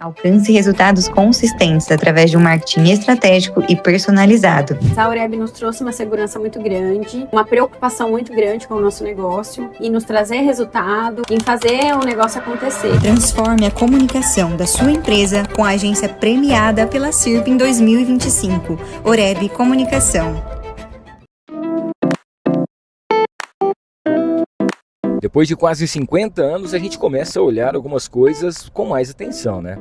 Alcance resultados consistentes através de um marketing estratégico e personalizado. A Aureb nos trouxe uma segurança muito grande, uma preocupação muito grande com o nosso negócio e nos trazer resultado, em fazer o negócio acontecer. Transforme a comunicação da sua empresa com a agência premiada pela CIRP em 2025. Aureb Comunicação. Depois de quase 50 anos, a gente começa a olhar algumas coisas com mais atenção, né?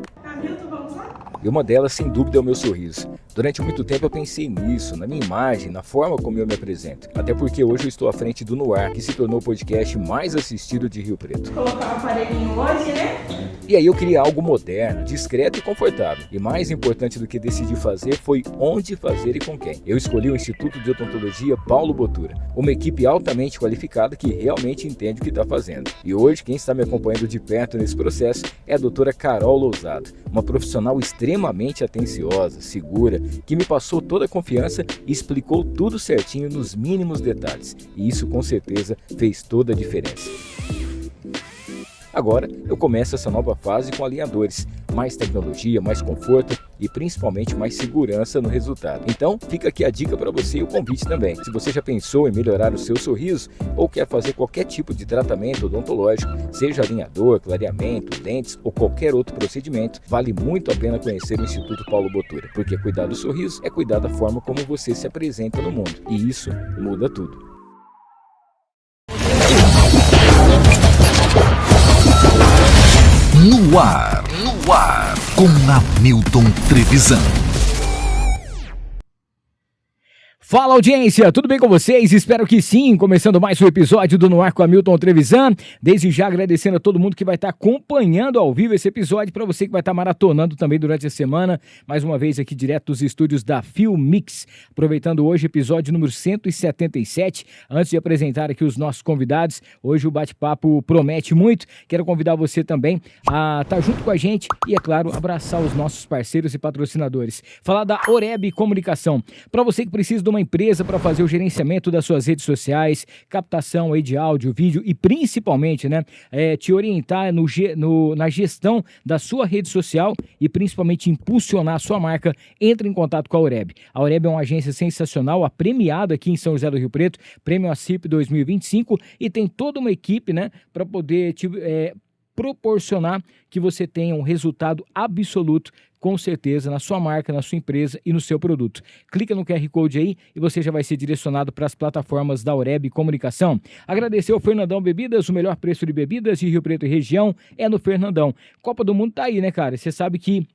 E uma delas, sem dúvida, é o meu sorriso. Durante muito tempo eu pensei nisso, na minha imagem, na forma como eu me apresento. Até porque hoje eu estou à frente do Noar, que se tornou o podcast mais assistido de Rio Preto. Colocar o aparelhinho hoje, né? E aí eu queria algo moderno, discreto e confortável. E mais importante do que decidir fazer foi onde fazer e com quem. Eu escolhi o Instituto de Odontologia Paulo Botura, uma equipe altamente qualificada que realmente entende o que está fazendo. E hoje quem está me acompanhando de perto nesse processo é a doutora Carol Lousado, uma profissional extremamente atenciosa, segura, que me passou toda a confiança e explicou tudo certinho nos mínimos detalhes. E isso com certeza fez toda a diferença. Agora eu começo essa nova fase com alinhadores, mais tecnologia, mais conforto e principalmente mais segurança no resultado. Então fica aqui a dica para você e o convite também. Se você já pensou em melhorar o seu sorriso ou quer fazer qualquer tipo de tratamento odontológico, seja alinhador, clareamento, dentes ou qualquer outro procedimento, vale muito a pena conhecer o Instituto Paulo Botura, porque cuidar do sorriso é cuidar da forma como você se apresenta no mundo. E isso muda tudo. No ar, com Hamilton Trevisan. Fala, audiência, tudo bem com vocês? Espero que sim, começando mais um episódio do No Ar com Hamilton Trevisan. Desde já agradecendo a todo mundo que vai estar acompanhando ao vivo esse episódio, para você que vai estar maratonando também durante a semana, mais uma vez aqui direto dos estúdios da Filmix, aproveitando hoje o episódio número 177. Antes de apresentar aqui os nossos convidados, hoje o bate-papo promete muito. Quero convidar você também a estar junto com a gente e, é claro, abraçar os nossos parceiros e patrocinadores. Falar da Aureb Comunicação. Para você que precisa de uma empresa para fazer o gerenciamento das suas redes sociais, captação aí de áudio, vídeo e principalmente, te orientar na gestão da sua rede social e principalmente impulsionar a sua marca, entre em contato com a Aureb. A Aureb é uma agência sensacional, premiada aqui em São José do Rio Preto, prêmio ACIP 2025, e tem toda uma equipe, para poder proporcionar que você tenha um resultado absoluto, com certeza, na sua marca, na sua empresa e no seu produto. Clica no QR Code aí e você já vai ser direcionado para as plataformas da Aureb Comunicação. Agradecer ao Fernandão Bebidas, o melhor preço de bebidas de Rio Preto e região é no Fernandão. Copa do Mundo tá aí, né, cara? Você sabe que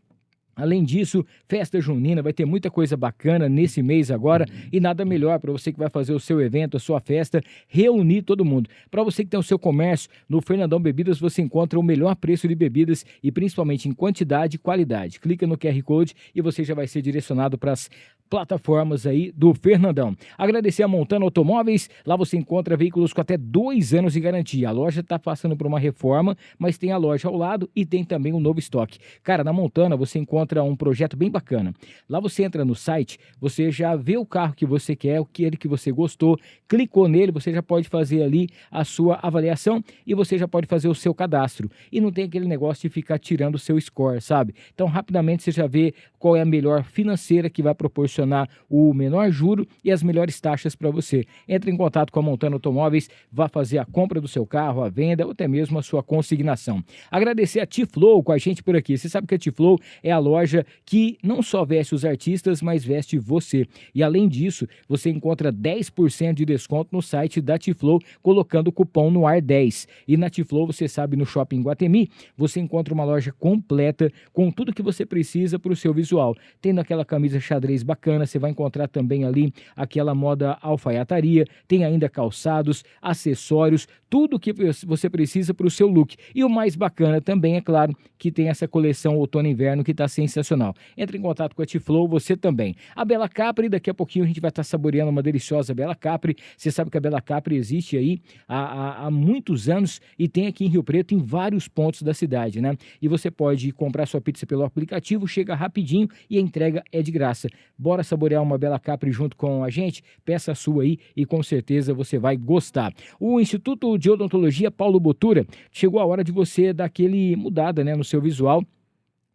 além disso, festa junina, vai ter muita coisa bacana nesse mês agora e nada melhor para você que vai fazer o seu evento, a sua festa, reunir todo mundo. Para você que tem o seu comércio, no Fernandão Bebidas você encontra o melhor preço de bebidas e principalmente em quantidade e qualidade. Clica no QR Code e você já vai ser direcionado para as plataformas aí do Fernandão. Agradecer a Montana Automóveis, lá você encontra veículos com até 2 anos de garantia. A loja está passando por uma reforma, mas tem a loja ao lado e tem também um novo estoque. Cara, na Montana você encontra um projeto bem bacana. Lá você entra no site, você já vê o carro que você quer, aquele que você gostou, clicou nele, você já pode fazer ali a sua avaliação e você já pode fazer o seu cadastro. E não tem aquele negócio de ficar tirando o seu score, sabe? Então, rapidamente você já vê qual é a melhor financeira que vai proporcionar o menor juro e as melhores taxas para você. Entre em contato com a Montana Automóveis, vá fazer a compra do seu carro, a venda ou até mesmo a sua consignação. Agradecer a T-Flow com a gente por aqui. Você sabe que a T-Flow é a loja que não só veste os artistas, mas veste você. E além disso, você encontra 10% de desconto no site da T-Flow colocando o cupom NOAR10. E na T-Flow, você sabe, no Shopping Guatemi, você encontra uma loja completa com tudo que você precisa para o seu visual. Tendo aquela camisa xadrez bacana, você vai encontrar também ali aquela moda alfaiataria, tem ainda calçados, acessórios, tudo que você precisa para o seu look. E o mais bacana também, é claro, que tem essa coleção outono e inverno que está sensacional. Entre em contato com a T-Flow, você também. A Bela Capri, daqui a pouquinho a gente vai estar saboreando uma deliciosa Bela Capri. Você sabe que a Bela Capri existe aí há muitos anos e tem aqui em Rio Preto, em vários pontos da cidade, E você pode comprar sua pizza pelo aplicativo, chega rapidinho e a entrega é de graça. Bora saborear uma Bela Capri junto com a gente? Peça a sua aí e com certeza você vai gostar. O Instituto de Odontologia Paulo Botura, chegou a hora de você dar aquele mudada, no seu visual.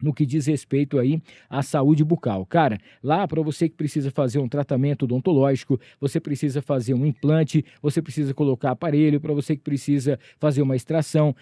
no que diz respeito aí à saúde bucal. Cara, lá para você que precisa fazer um tratamento odontológico, você precisa fazer um implante, você precisa colocar aparelho, para você que precisa fazer uma extração,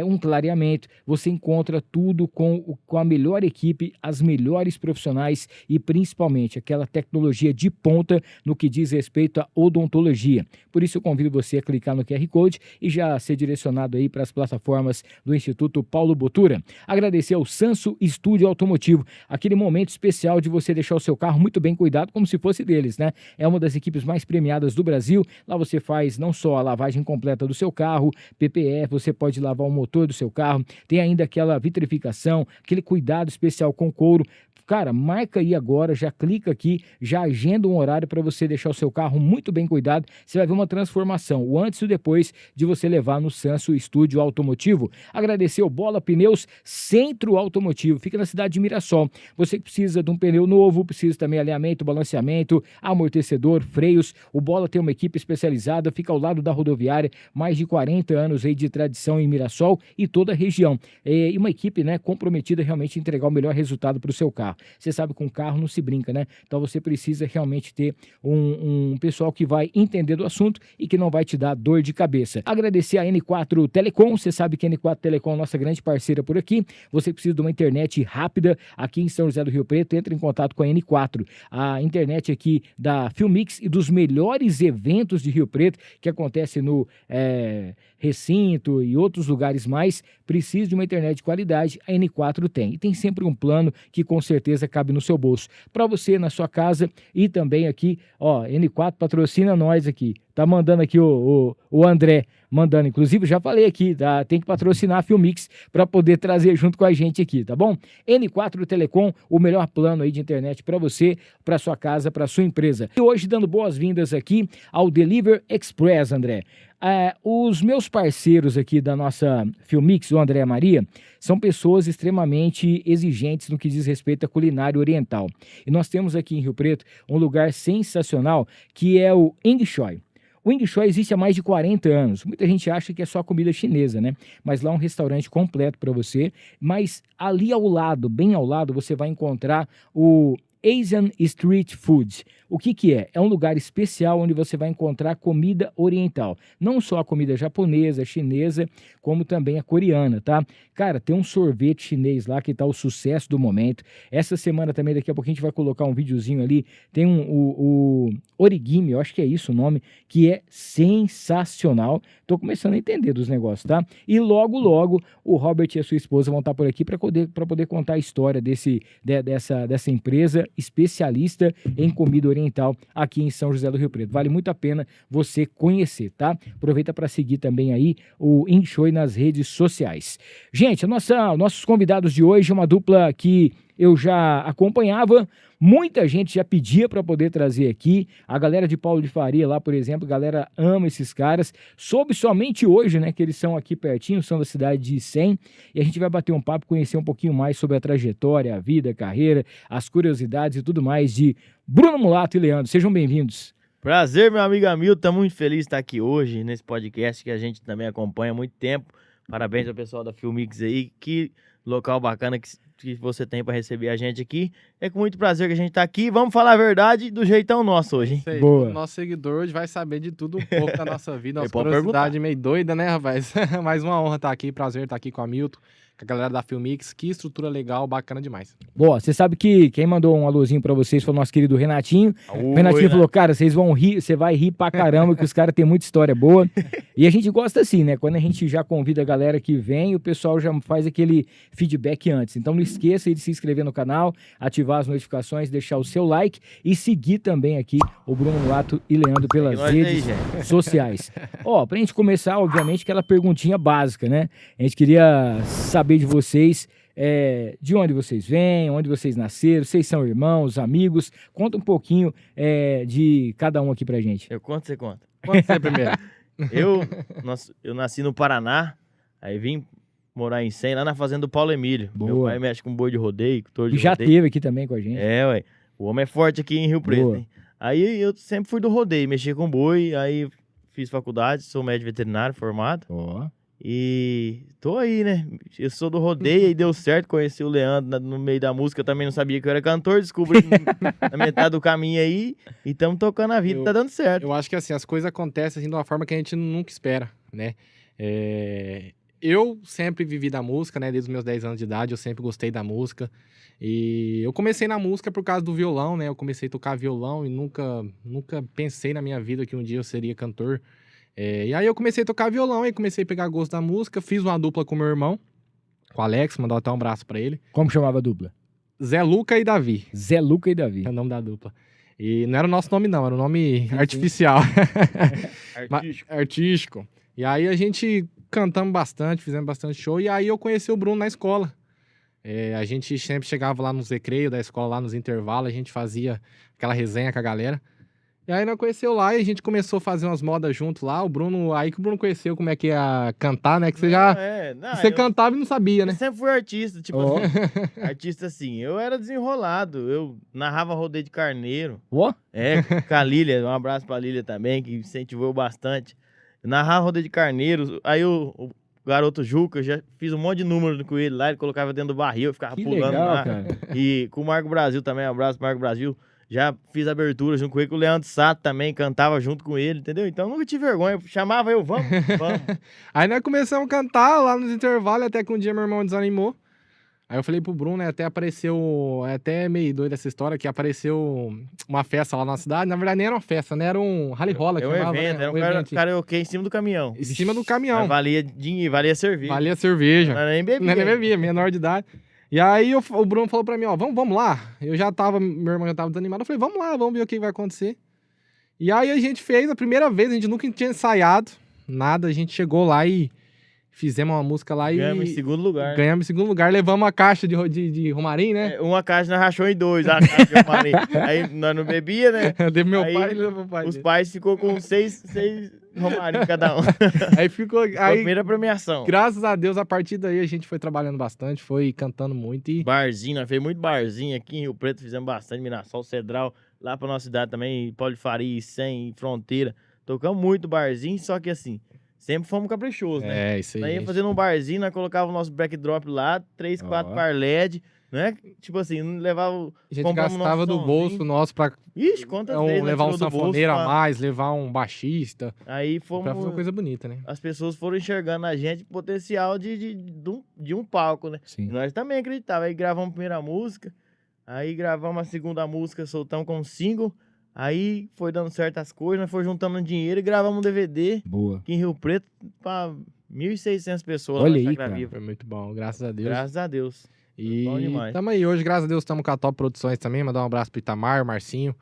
um clareamento, você encontra tudo com a melhor equipe, as melhores profissionais e principalmente aquela tecnologia de ponta no que diz respeito à odontologia. Por isso eu convido você a clicar no QR Code e já ser direcionado aí para as plataformas do Instituto Paulo Botura. Agradecer ao Sanso Estúdio Automotivo, aquele momento especial de você deixar o seu carro muito bem cuidado, como se fosse deles, né? É uma das equipes mais premiadas do Brasil. Lá você faz não só a lavagem completa do seu carro, PPF, você pode lavar o motor do seu carro, tem ainda aquela vitrificação, aquele cuidado especial com couro. Cara, marca aí agora, já clica aqui, já agenda um horário para você deixar o seu carro muito bem cuidado. Você vai ver uma transformação, o antes e o depois de você levar no Sanso Estúdio Automotivo. Agradecer ao Bola Pneus Centro Automotivo, fica na cidade de Mirassol. Você que precisa de um pneu novo, precisa também alinhamento, balanceamento, amortecedor, freios. O Bola tem uma equipe especializada, fica ao lado da rodoviária, mais de 40 anos aí de tradição em Mirassol e toda a região. E uma equipe, né, comprometida realmente em entregar o melhor resultado para o seu carro. Você sabe que com carro não se brinca, né? Então você precisa realmente ter um pessoal que vai entender do assunto e que não vai te dar dor de cabeça. Agradecer a N4 Telecom, você sabe que a N4 Telecom é nossa grande parceira por aqui. Você precisa de uma internet rápida aqui em São José do Rio Preto, entre em contato com a N4. A internet aqui da Filmix e dos melhores eventos de Rio Preto que acontece no recinto e outros lugares mais, precisa de uma internet de qualidade, a N4 tem. E tem sempre um plano que com certeza cabe no seu bolso. Para você, na sua casa e também aqui, ó, N4 patrocina nós aqui. Tá mandando aqui o André, mandando, inclusive, já falei aqui, tá? Tem que patrocinar a Filmix para poder trazer junto com a gente aqui, tá bom? N4 Telecom, o melhor plano aí de internet para você, para sua casa, para sua empresa. E hoje dando boas-vindas aqui ao Deliver Express, André. Os meus parceiros aqui da nossa Filmix, o André e a Maria, são pessoas extremamente exigentes no que diz respeito à culinária oriental. E nós temos aqui em Rio Preto um lugar sensacional que é o Ing Choy. O Ing Choy existe há mais de 40 anos. Muita gente acha que é só comida chinesa, né? Mas lá é um restaurante completo para você. Mas ali ao lado, bem ao lado, você vai encontrar o Asian Street Food. O que é? É um lugar especial onde você vai encontrar comida oriental. Não só a comida japonesa, chinesa, como também a coreana, tá? Cara, tem um sorvete chinês lá que tá o sucesso do momento. Essa semana também, daqui a pouco a gente vai colocar um videozinho ali. Tem o origami, eu acho que é isso o nome, que é sensacional. Tô começando a entender dos negócios, tá? E logo, logo, o Robert e a sua esposa vão estar por aqui para poder contar a história dessa empresa especialista em comida oriental aqui em São José do Rio Preto. Vale muito a pena você conhecer, tá? Aproveita para seguir também aí o Ing Choy nas redes sociais. Gente, nossos convidados de hoje é uma dupla que eu já acompanhava, muita gente já pedia para poder trazer aqui, a galera de Paulo de Faria lá, por exemplo, a galera ama esses caras, soube somente hoje, né, que eles são aqui pertinho, são da cidade de Icém, e a gente vai bater um papo, conhecer um pouquinho mais sobre a trajetória, a vida, a carreira, as curiosidades e tudo mais de Bruno Mulato e Leandro. Sejam bem-vindos. Prazer, meu amigo Hamilton, estamos muito felizes de estar aqui hoje, nesse podcast que a gente também acompanha há muito tempo. Parabéns ao pessoal da Filmix aí, que local bacana que você tem para receber a gente aqui. É com muito prazer que a gente tá aqui. Vamos falar a verdade do jeitão nosso hoje, hein? Isso aí, Boa. o nosso seguidor hoje vai saber de tudo um pouco da nossa vida, nossa pode curiosidade meio doida, né, rapaz? Mais uma honra estar aqui, prazer estar aqui com a Hamilton, com a galera da Filmix, que estrutura legal, bacana demais. Boa, você sabe que quem mandou um alôzinho pra vocês foi o nosso querido Renatinho. O Renatinho falou, cara, vocês vão rir, você vai rir pra caramba, que os caras têm muita história boa. E a gente gosta assim, né? Quando a gente já convida a galera que vem, o pessoal já faz aquele feedback antes. Então não esqueça de se inscrever no canal, ativar as notificações, deixar o seu like e seguir também aqui o Bruno Mulato e Leandro pelas redes sociais. Ó, pra gente começar, obviamente, aquela perguntinha básica, né? A gente queria saber de vocês, de onde vocês vêm, onde vocês nasceram, vocês são irmãos, amigos. Conta um pouquinho de cada um aqui pra gente. Eu conto, você conta. Conta você primeiro. Eu nasci no Paraná, aí vim morar em Icém, lá na fazenda do Paulo Emílio. Boa. Meu pai mexe com boi de rodeio, touro de E já rodeio. teve aqui também com a gente. Ué. O homem é forte aqui em Rio Preto, Boa. hein? Aí eu sempre fui do rodeio, mexia com boi, aí fiz faculdade, sou médico veterinário formado. Ó. E tô aí, né? Eu sou do rodeio e deu certo, conheci o Leandro no meio da música, eu também não sabia que eu era cantor, descobri na metade do caminho aí, e estamos tocando a vida, tá dando certo. Eu acho que assim, as coisas acontecem assim, de uma forma que a gente nunca espera, né? Eu sempre vivi da música, né? Desde os meus 10 anos de idade, eu sempre gostei da música. E eu comecei na música por causa do violão, né? Eu comecei a tocar violão e nunca pensei na minha vida que um dia eu seria cantor. E aí eu comecei a tocar violão e comecei a pegar gosto da música. Fiz uma dupla com meu irmão, com o Alex, mandou até um abraço pra ele. Como chamava a dupla? Zé Luca e Davi. Zé Luca e Davi. É o nome da dupla. E não era o nosso nome não, era o nome artificial. Artístico. E aí a gente cantamos bastante, fizemos bastante show. E aí eu conheci o Bruno na escola. A gente sempre chegava lá nos recreios da escola, lá nos intervalos, a gente fazia aquela resenha com a galera. E aí nós conheceu lá e a gente começou a fazer umas modas junto lá. Aí que o Bruno conheceu como é que ia cantar, né? Que você você cantava e não sabia, né? Eu sempre fui artista, tipo assim, artista assim. Eu era desenrolado, eu narrava rodeio de carneiro. Ó? Com a Lília, um abraço pra Lília também, que incentivou bastante. Eu narrava rodeio de carneiro, aí o garoto Juca, eu já fiz um monte de número com ele lá, ele colocava dentro do barril, eu ficava Que pulando legal, lá. cara. E com o Marco Brasil também, um abraço pro Marco Brasil. Já fiz abertura junto com ele, com o Leandro Sato também, cantava junto com ele, entendeu? Então nunca tive vergonha, chamava eu, vamos. Aí nós começamos a cantar lá nos intervalos, até que um dia meu irmão desanimou. Aí eu falei pro Bruno, né, até apareceu, até meio doido essa história, que apareceu uma festa lá na cidade, na verdade nem era uma festa, né, era um rally rola que um chamava, evento, né? era um karaokê em cima do caminhão. Em cima do caminhão. Mas valia dinheiro, valia cerveja. Valia cerveja. Não nem bebia. Não nem bebia, menor de idade. E aí o Bruno falou pra mim, ó, vamos lá. Meu irmão já tava desanimado, eu falei, vamos lá, vamos ver o que vai acontecer. E aí a gente fez a primeira vez, a gente nunca tinha ensaiado nada, a gente chegou lá e fizemos uma música lá Ganhamos em segundo lugar. Ganhamos em segundo lugar, levamos uma caixa de Romarim, né? Uma caixa nós rachou em dois, a caixa de Romarim. Aí nós não bebia, né? Deu meu aí, pai e levou o pai os dele. pais ficou com seis Romarim cada um. Aí ficou... Foi a primeira premiação. Graças a Deus, a partir daí a gente foi trabalhando bastante, foi cantando muito e... Barzinho, nós fizemos muito barzinho aqui em Rio Preto, fizemos bastante, Mirassol, Cedral, lá pra nossa cidade também, Paulo de Faria, Icém, Fronteira. Tocamos muito barzinho, só que assim, sempre fomos caprichosos, né? Isso aí. Nós ia fazendo um barzinho, nós colocava o nosso backdrop lá, 3, 4 par LED, não é? Tipo assim, não levava... A gente gastava do bolso nosso pra... Ixi, quantas vezes levar um tirou do bolso sanfoneiro a pra- mais, levar um baixista. Aí Pra fazer uma fomos... coisa bonita, né? As pessoas foram enxergando na gente potencial de um palco, né? Sim. E nós também aqureditávamos. Aí gravamos a primeira música, aí gravamos a segunda música, soltamos com um single, aí foi dando certas coisas, nós fomos juntando dinheiro e gravamos um DVD Boa. aqui em Rio Preto pra 1.600 pessoas. Olha lá na aí, Chácara cara. Viva. Foi muito bom, graças a Deus. Graças a Deus. E bom demais. tamo aí, hoje, graças a Deus, estamos com a Top Produções também. Mandar um abraço pro Itamar, Marcinho,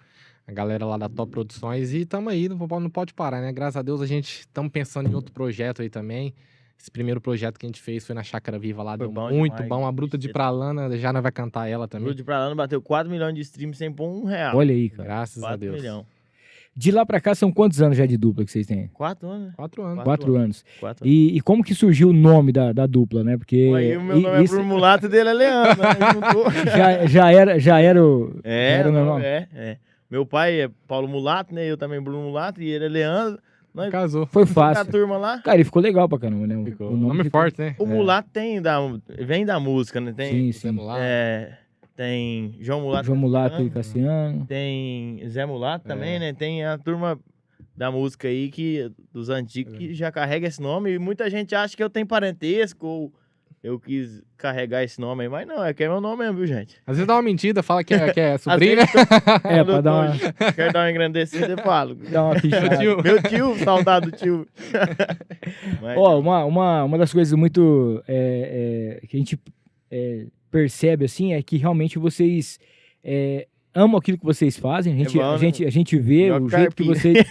a galera lá da Top Produções. E tamo aí, não pode parar, né? Graças a Deus, a gente estamos pensando em outro projeto aí também. Esse primeiro projeto que a gente fez foi na Chácara Viva lá, Foi deu bom muito demais. bom. A Bruta de Pralana, já nós vai cantar ela também. Bruto de Pralana bateu 4 milhões de streams sem pôr R$1. Olha aí, cara. Graças a 4 Deus. milhões. De lá pra cá, são quantos anos já de dupla que vocês têm? 4 anos, né? 4 anos. 4 anos. 4 anos. E como que surgiu o nome da dupla, né? Porque Aí o meu nome é isso Bruno Mulato e dele é Leandro. Né? Juntou. já era o... era o meu nome? É. Meu pai é Paulo Mulato, né? Eu também Bruno Mulato e ele é Leandro. Nós Casou. Foi a fácil. turma lá. Cara, ele ficou legal pra caramba, né? Ficou. O Nome ficou- forte, né? O Mulato vem da música, né? Tem, Sim, sim. Vamos lá. tem João Mulato. João Mulato e Cassiano, Cassiano. Tem Zé Mulato também, né? Tem a turma da música aí, dos antigos, que já carrega esse nome. E muita gente acha que eu tenho parentesco ou eu quis carregar esse nome aí. Mas não, é que é meu nome mesmo, viu, gente? Às vezes dá uma mentira, fala que é Às sobrinho, né? vezes, É, quando pra eu dar uma, quero dar uma engrandecida, eu falo. dar uma pichada. Meu tio, saudade do tio. Mas, Ó, uma das coisas muito que a gente percebe assim é que realmente vocês amam aquilo que vocês fazem. bom, né? A gente vê Melhor o jeito que carpinha. vocês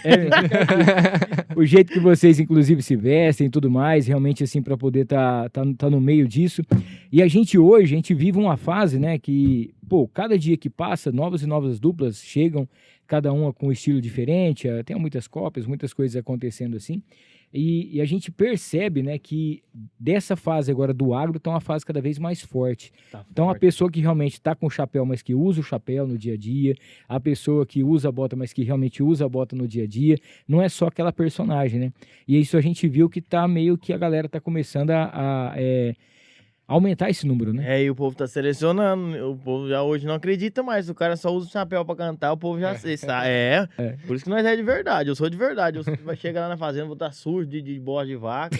o jeito que vocês inclusive se vestem e tudo mais, realmente assim para poder tá no meio disso. E a gente hoje vive uma fase, né, que pô, cada dia que passa, novas e novas duplas chegam, cada uma com um estilo diferente, tem muitas cópias, muitas coisas acontecendo assim. E a gente percebe, né, que dessa fase agora do agro tá uma fase cada vez mais forte. Então a pessoa que realmente está com o chapéu, mas que usa o chapéu no dia a dia, a pessoa que usa a bota, mas que realmente usa a bota no dia a dia, não é só aquela personagem, né? E isso a gente viu que tá meio que a galera tá começando a aumentar esse número, né? E o povo tá selecionando, o povo já hoje não acredita mais, o cara só usa o chapéu pra cantar, o povo já sabe. Por isso que nós é de verdade, eu sou de verdade, eu vai chegar lá na fazenda, vou estar sujo de bosta de vaca.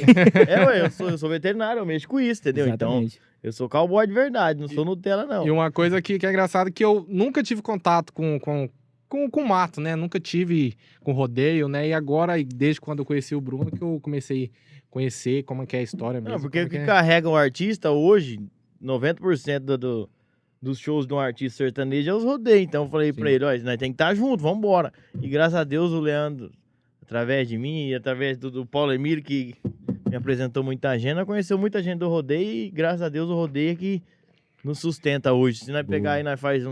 Eu sou veterinário, eu mexo com isso, entendeu? Exatamente. Então, eu sou cowboy de verdade, não sou Nutella, não. E uma coisa que é engraçada é que eu nunca tive contato com mato, né? Nunca tive com rodeio, né? E agora, desde quando eu conheci o Bruno, que eu comecei a conhecer como é que é a história mesmo. Não, porque o como que é. carrega um artista hoje, 90% dos shows de um artista sertanejo é os rodeios. Então eu falei pra ele, ó, nós tem que estar junto, vamos embora. E graças a Deus o Leandro, através de mim e através do Paulo Emílio, que me apresentou muita gente, nós conheceu muita gente do rodeio e graças a Deus o rodeio é que nos sustenta hoje. Se nós pegar aí, nós faz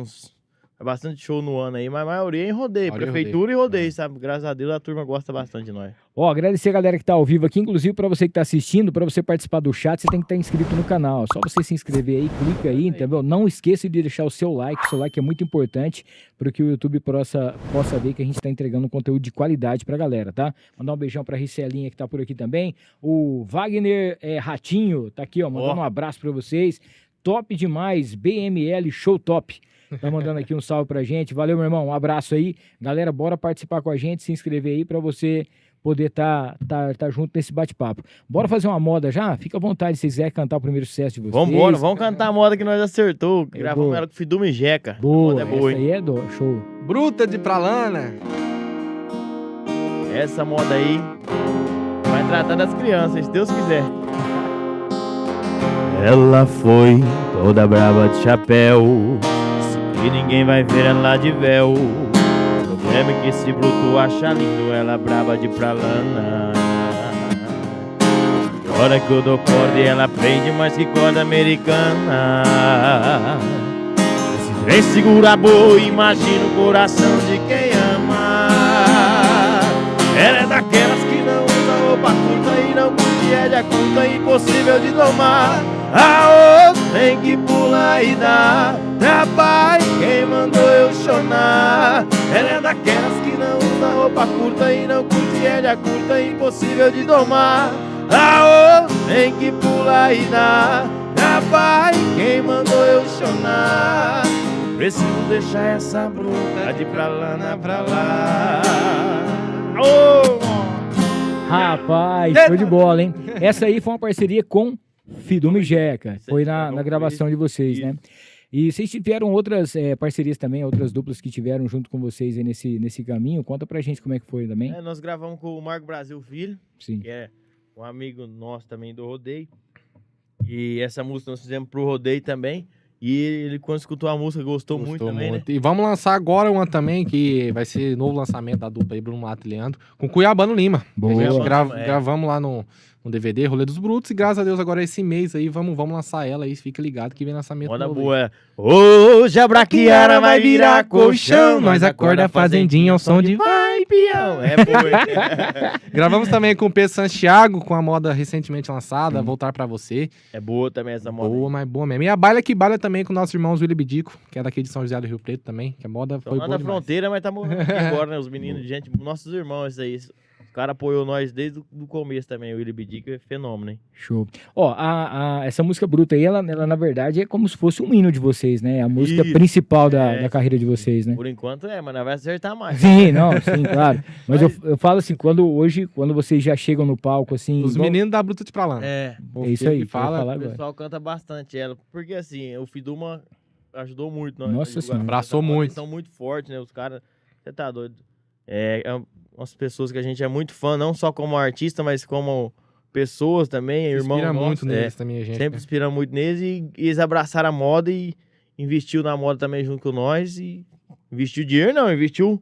bastante show no ano aí, mas a maioria é em rodeio, prefeitura e rodeio, sabe? Graças a Deus a turma gosta bastante de nós. Ó, agradecer a galera que tá ao vivo aqui, inclusive para você que tá assistindo, para você participar do chat, você tem que estar inscrito no canal. Só você se inscrever aí, clica aí, entendeu? Não esqueça de deixar o seu like é muito importante para que o YouTube possa ver que a gente tá entregando um conteúdo de qualidade pra galera, tá? Mandar um beijão pra Ricelinha que tá por aqui também. O Wagner Ratinho tá aqui, ó, mandando um abraço para vocês. Top demais, BML Show Top. Tá mandando aqui um salve pra gente. Valeu, meu irmão. Um abraço aí. Galera, bora participar com a gente, se inscrever aí pra você poder tá junto nesse bate-papo. Bora fazer uma moda já? Fica à vontade se quiser cantar o primeiro sucesso de vocês. Vambora, vamos cantar a moda que nós acertou. Gravamos ela com o Fiduma e Jeca. Boa, A moda é boa, essa hein? aí é show. Bruta de Pralana. Essa moda aí vai tratar das crianças, se Deus quiser. Ela foi toda brava de chapéu, e ninguém vai ver ela de véu. O problema é que esse bruto acha lindo ela braba de pralana. E hora que eu dou corda e ela prende mais que corda americana. Esse trem segura a boa, imagina o coração de quem ama. Ela é daquelas que não usa roupa curta e não curte rédea curta, impossível de domar. A outra tem que pular e dar trabalho, quem mandou eu chorar? Ela é daquelas que não usa roupa curta e não curte rédea curta, impossível de domar. A outra tem que pular e dar trabalho, quem mandou eu chorar? Preciso deixar essa bruta de pralana pra lá. Rapaz, show de bola, hein? Essa aí foi uma parceria com Fiduma e Jeca. Foi na gravação de vocês, né? E vocês tiveram outras parcerias também, outras duplas que tiveram junto com vocês aí nesse caminho. Conta pra gente como é que foi também. Nós gravamos com o Marco Brasil Filho, Sim. que é um amigo nosso também do rodeio. E essa música nós fizemos pro rodeio também. E ele, quando escutou a música, gostou muito também, né? E vamos lançar agora uma também, que vai ser novo lançamento da dupla aí, Bruno Mato e Leandro, com Cuiabano Lima. Boa. A gente Cuiabano, gravamos lá no DVD, Rolê dos Brutos, e graças a Deus agora esse mês aí, vamos lançar ela aí, fica ligado que vem lançamento Moda novo. boa. Hoje a braquiara vai virar colchão, nós acorda a fazendinha ao som de vai, peão. É boa, hein? Gravamos também com o Pedro Santiago, com a moda recentemente lançada, Voltar Pra Você. É boa também essa moda. Boa, mas boa mesmo. E a baila que baila também com nossos irmãos Willy Bidico, que é daqui de São José do Rio Preto também, que a moda foi Lá boa da demais. fronteira, mas tá morando aqui agora, né? Os meninos de gente, nossos irmãos, isso aí. O cara apoiou nós desde o começo também, o Willy Bidico é fenômeno, hein? Show. Ó, essa música bruta aí, ela na verdade é como se fosse um hino de vocês, né? A música Isso. principal da carreira de vocês, né? Por enquanto mas nós vai acertar mais. Sim, claro. Mas eu falo assim, quando vocês já chegam no palco, assim... Os meninos da Bruta de Pralana. É, É isso aí, que fala. falar o agora. pessoal canta bastante ela, porque assim, o Fiduma ajudou muito. Nós, Nossa Senhora. Abraçou muito. Eles são muito fortes, né? Os caras, você tá doido. É umas pessoas que a gente é muito fã, não só como artista, mas como pessoas também, irmãos Inspira nossos, muito neles também, a gente. sempre né? inspira muito neles e eles abraçaram a moda e investiu na moda também junto com nós e investiu dinheiro, não, investiu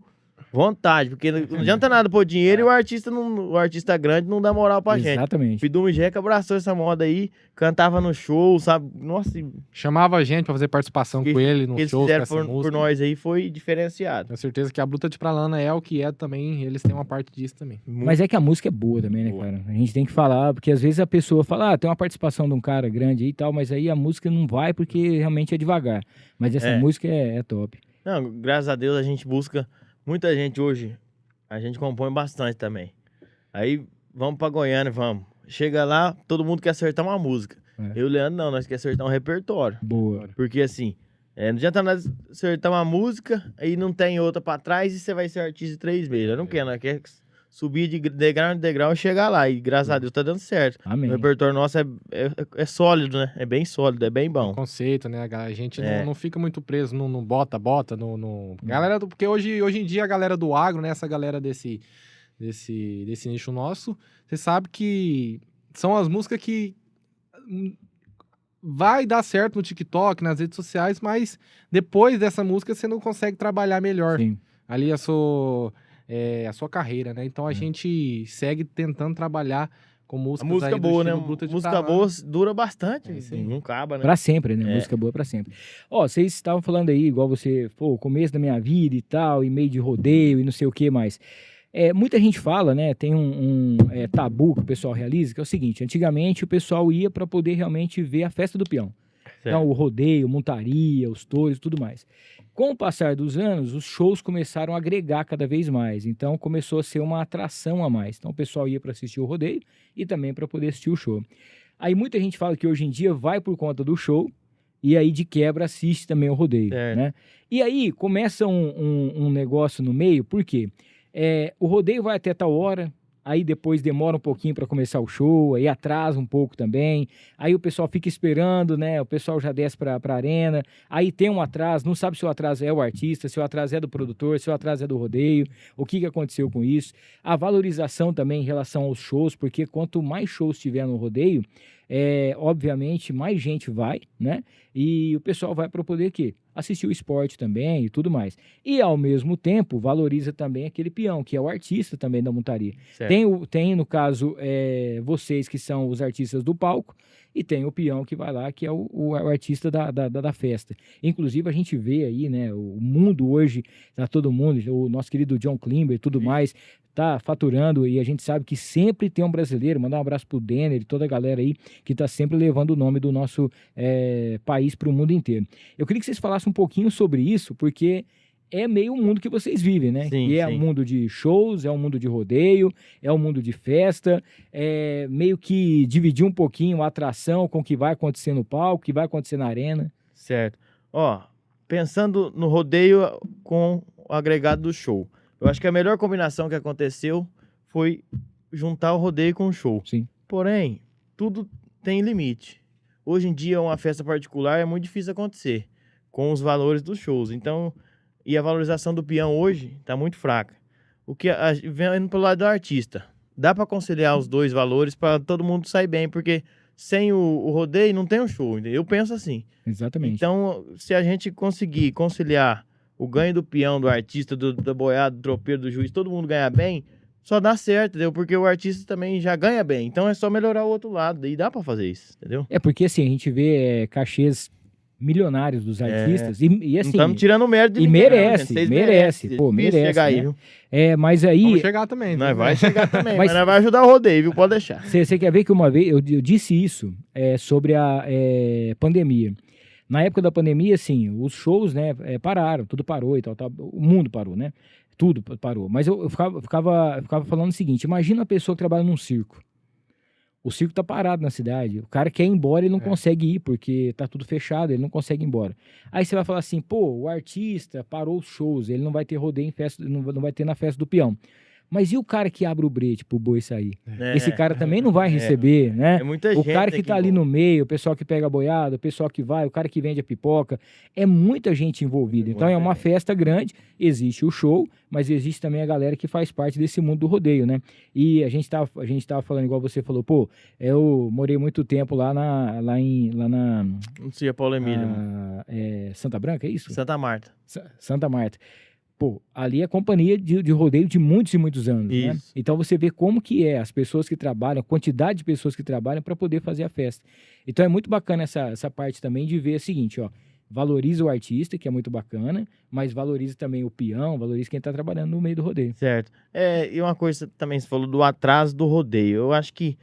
vontade, porque não adianta nada pôr dinheiro e o artista grande não dá moral pra gente. Exatamente. Pidum Jeca abraçou essa moda aí, cantava no show, sabe? Nossa, Chamava a gente pra fazer participação que com ele no eles show com fizeram essa por música. nós aí foi diferenciado. Tenho certeza que a Bruta de Pralana é o que é também, eles têm uma parte disso também. Mas é que a música é boa também, né, Boa. cara? A gente tem que falar, porque às vezes a pessoa fala, tem uma participação de um cara grande aí e tal, mas aí a música não vai porque realmente é devagar. Mas essa música é top. Não, graças a Deus a gente busca, muita gente hoje, a gente compõe bastante também. Aí vamos pra Goiânia, vamos. Chega lá, todo mundo quer acertar uma música. Eu e o Leandro não, nós queremos acertar um repertório. Boa. Porque assim, não adianta nós acertar uma música, aí não tem outra pra trás e você vai ser artista em 3 meses. Eu não quero, nós queremos subir de degrau em degrau e chegar lá. E graças a Deus tá dando certo. Amém. O repertório nosso é sólido, né? É bem sólido, é bem bom. Conceito, né? A gente não fica muito preso no bota, galera porque hoje em dia a galera do agro, né? Essa galera desse nicho nosso, você sabe que são as músicas que vai dar certo no TikTok, nas redes sociais, mas depois dessa música você não consegue trabalhar melhor Sim. ali a sua carreira, né? Então a gente segue tentando trabalhar com A músicas música aí do boa, né? estilo Bruta de Música Pralana. boa dura bastante. É isso aí. Não acaba, né? Pra sempre, né? Música boa pra sempre. Ó, vocês estavam falando aí, igual você, pô, começo da minha vida e tal, e meio de rodeio e não sei o que mais. Muita gente fala, né? Tem um tabu que o pessoal realiza, que é o seguinte: antigamente o pessoal ia para poder realmente ver a festa do peão. Então, o rodeio, montaria, os touros e tudo mais. Com o passar dos anos, os shows começaram a agregar cada vez mais. Então, começou a ser uma atração a mais. Então, o pessoal ia para assistir o rodeio e também para poder assistir o show. Aí, muita gente fala que hoje em dia vai por conta do show e aí, de quebra, assiste também o rodeio, né? E aí, começa um negócio no meio, por quê? O rodeio vai até tal hora, aí depois demora um pouquinho para começar o show, aí atrasa um pouco também, aí o pessoal fica esperando, né? O pessoal já desce para a arena, aí tem um atraso, não sabe se o atraso é o artista, se o atraso é do produtor, se o atraso é do rodeio, o que aconteceu com isso. A valorização também em relação aos shows, porque quanto mais shows tiver no rodeio, obviamente mais gente vai, né? E o pessoal vai para poder quê? Assistir o esporte também e tudo mais. E ao mesmo tempo valoriza também aquele peão, que é o artista também da montaria. Tem no caso, vocês que são os artistas do palco, e tem o peão que vai lá, que é o artista da festa. Inclusive a gente vê aí, né, o mundo hoje, tá todo mundo, o nosso querido John Klimber e tudo mais, tá faturando, e a gente sabe que sempre tem um brasileiro. Mandar um abraço pro Denner e toda a galera aí que tá sempre levando o nome do nosso país pro mundo inteiro. Eu queria que vocês falassem um pouquinho sobre isso, porque é meio o mundo que vocês vivem, né? Sim, que é um mundo de shows, é um mundo de rodeio, é um mundo de festa, meio que dividir um pouquinho a atração com o que vai acontecer no palco, o que vai acontecer na arena. Certo. Ó, pensando no rodeio com o agregado do show, eu acho que a melhor combinação que aconteceu foi juntar o rodeio com o show. Sim. Porém, tudo tem limite. Hoje em dia, uma festa particular é muito difícil acontecer com os valores dos shows. Então, e a valorização do peão hoje está muito fraca. O que vendo pelo lado do artista, dá para conciliar os dois valores para todo mundo sair bem, porque sem o rodeio não tem um show. Eu penso assim. Exatamente. Então, se a gente conseguir conciliar o ganho do peão, do artista, da boiada, do tropeiro, do juiz, todo mundo ganhar bem, só dá certo, entendeu? Porque o artista também já ganha bem. Então é só melhorar o outro lado. E dá pra fazer isso, entendeu? Porque assim, a gente vê cachês milionários dos artistas e assim... Não estamos tirando mérito de e ninguém, merece, não, gente. merece. Pô, Difícil merece, chegar aí, né? viu? Mas aí... Vamos chegar também. Nós né? vai chegar também, Mas- mas nós vai ajudar o rodeio, viu? Pode deixar. Você quer ver que uma vez eu disse isso sobre a pandemia. Na época da pandemia, assim, os shows, né, pararam, tudo parou e tal, o mundo parou, né? Tudo parou. Mas eu ficava falando o seguinte: imagina a pessoa que trabalha num circo. O circo tá parado na cidade. O cara quer ir embora e não consegue ir, porque tá tudo fechado, ele não consegue ir embora. Aí você vai falar assim: pô, o artista parou os shows, ele não vai ter rodeio em festa, não vai ter na festa do peão. Mas e o cara que abre o brete pro boi sair? Esse cara também não vai receber, né? É muita O gente cara que aqui tá ali envolvida. no meio, o pessoal que pega a boiada, o pessoal que vai, o cara que vende a pipoca, é muita gente envolvida. Então é uma festa grande, existe o show, mas existe também a galera que faz parte desse mundo do rodeio, né? E a gente tava falando, igual você falou, pô, eu morei muito tempo lá na Não sei, Paulo Emílio. Santa Branca, é isso? Santa Marta. Santa Marta. Pô, ali é companhia de rodeio de muitos e muitos anos, né? Isso. Então você vê como que é as pessoas que trabalham, a quantidade de pessoas que trabalham para poder fazer a festa. Então é muito bacana essa parte também de ver o seguinte, ó, valoriza o artista, que é muito bacana, mas valoriza também o peão, valoriza quem tá trabalhando no meio do rodeio. Certo. E uma coisa também, você falou do atraso do rodeio. Eu acho que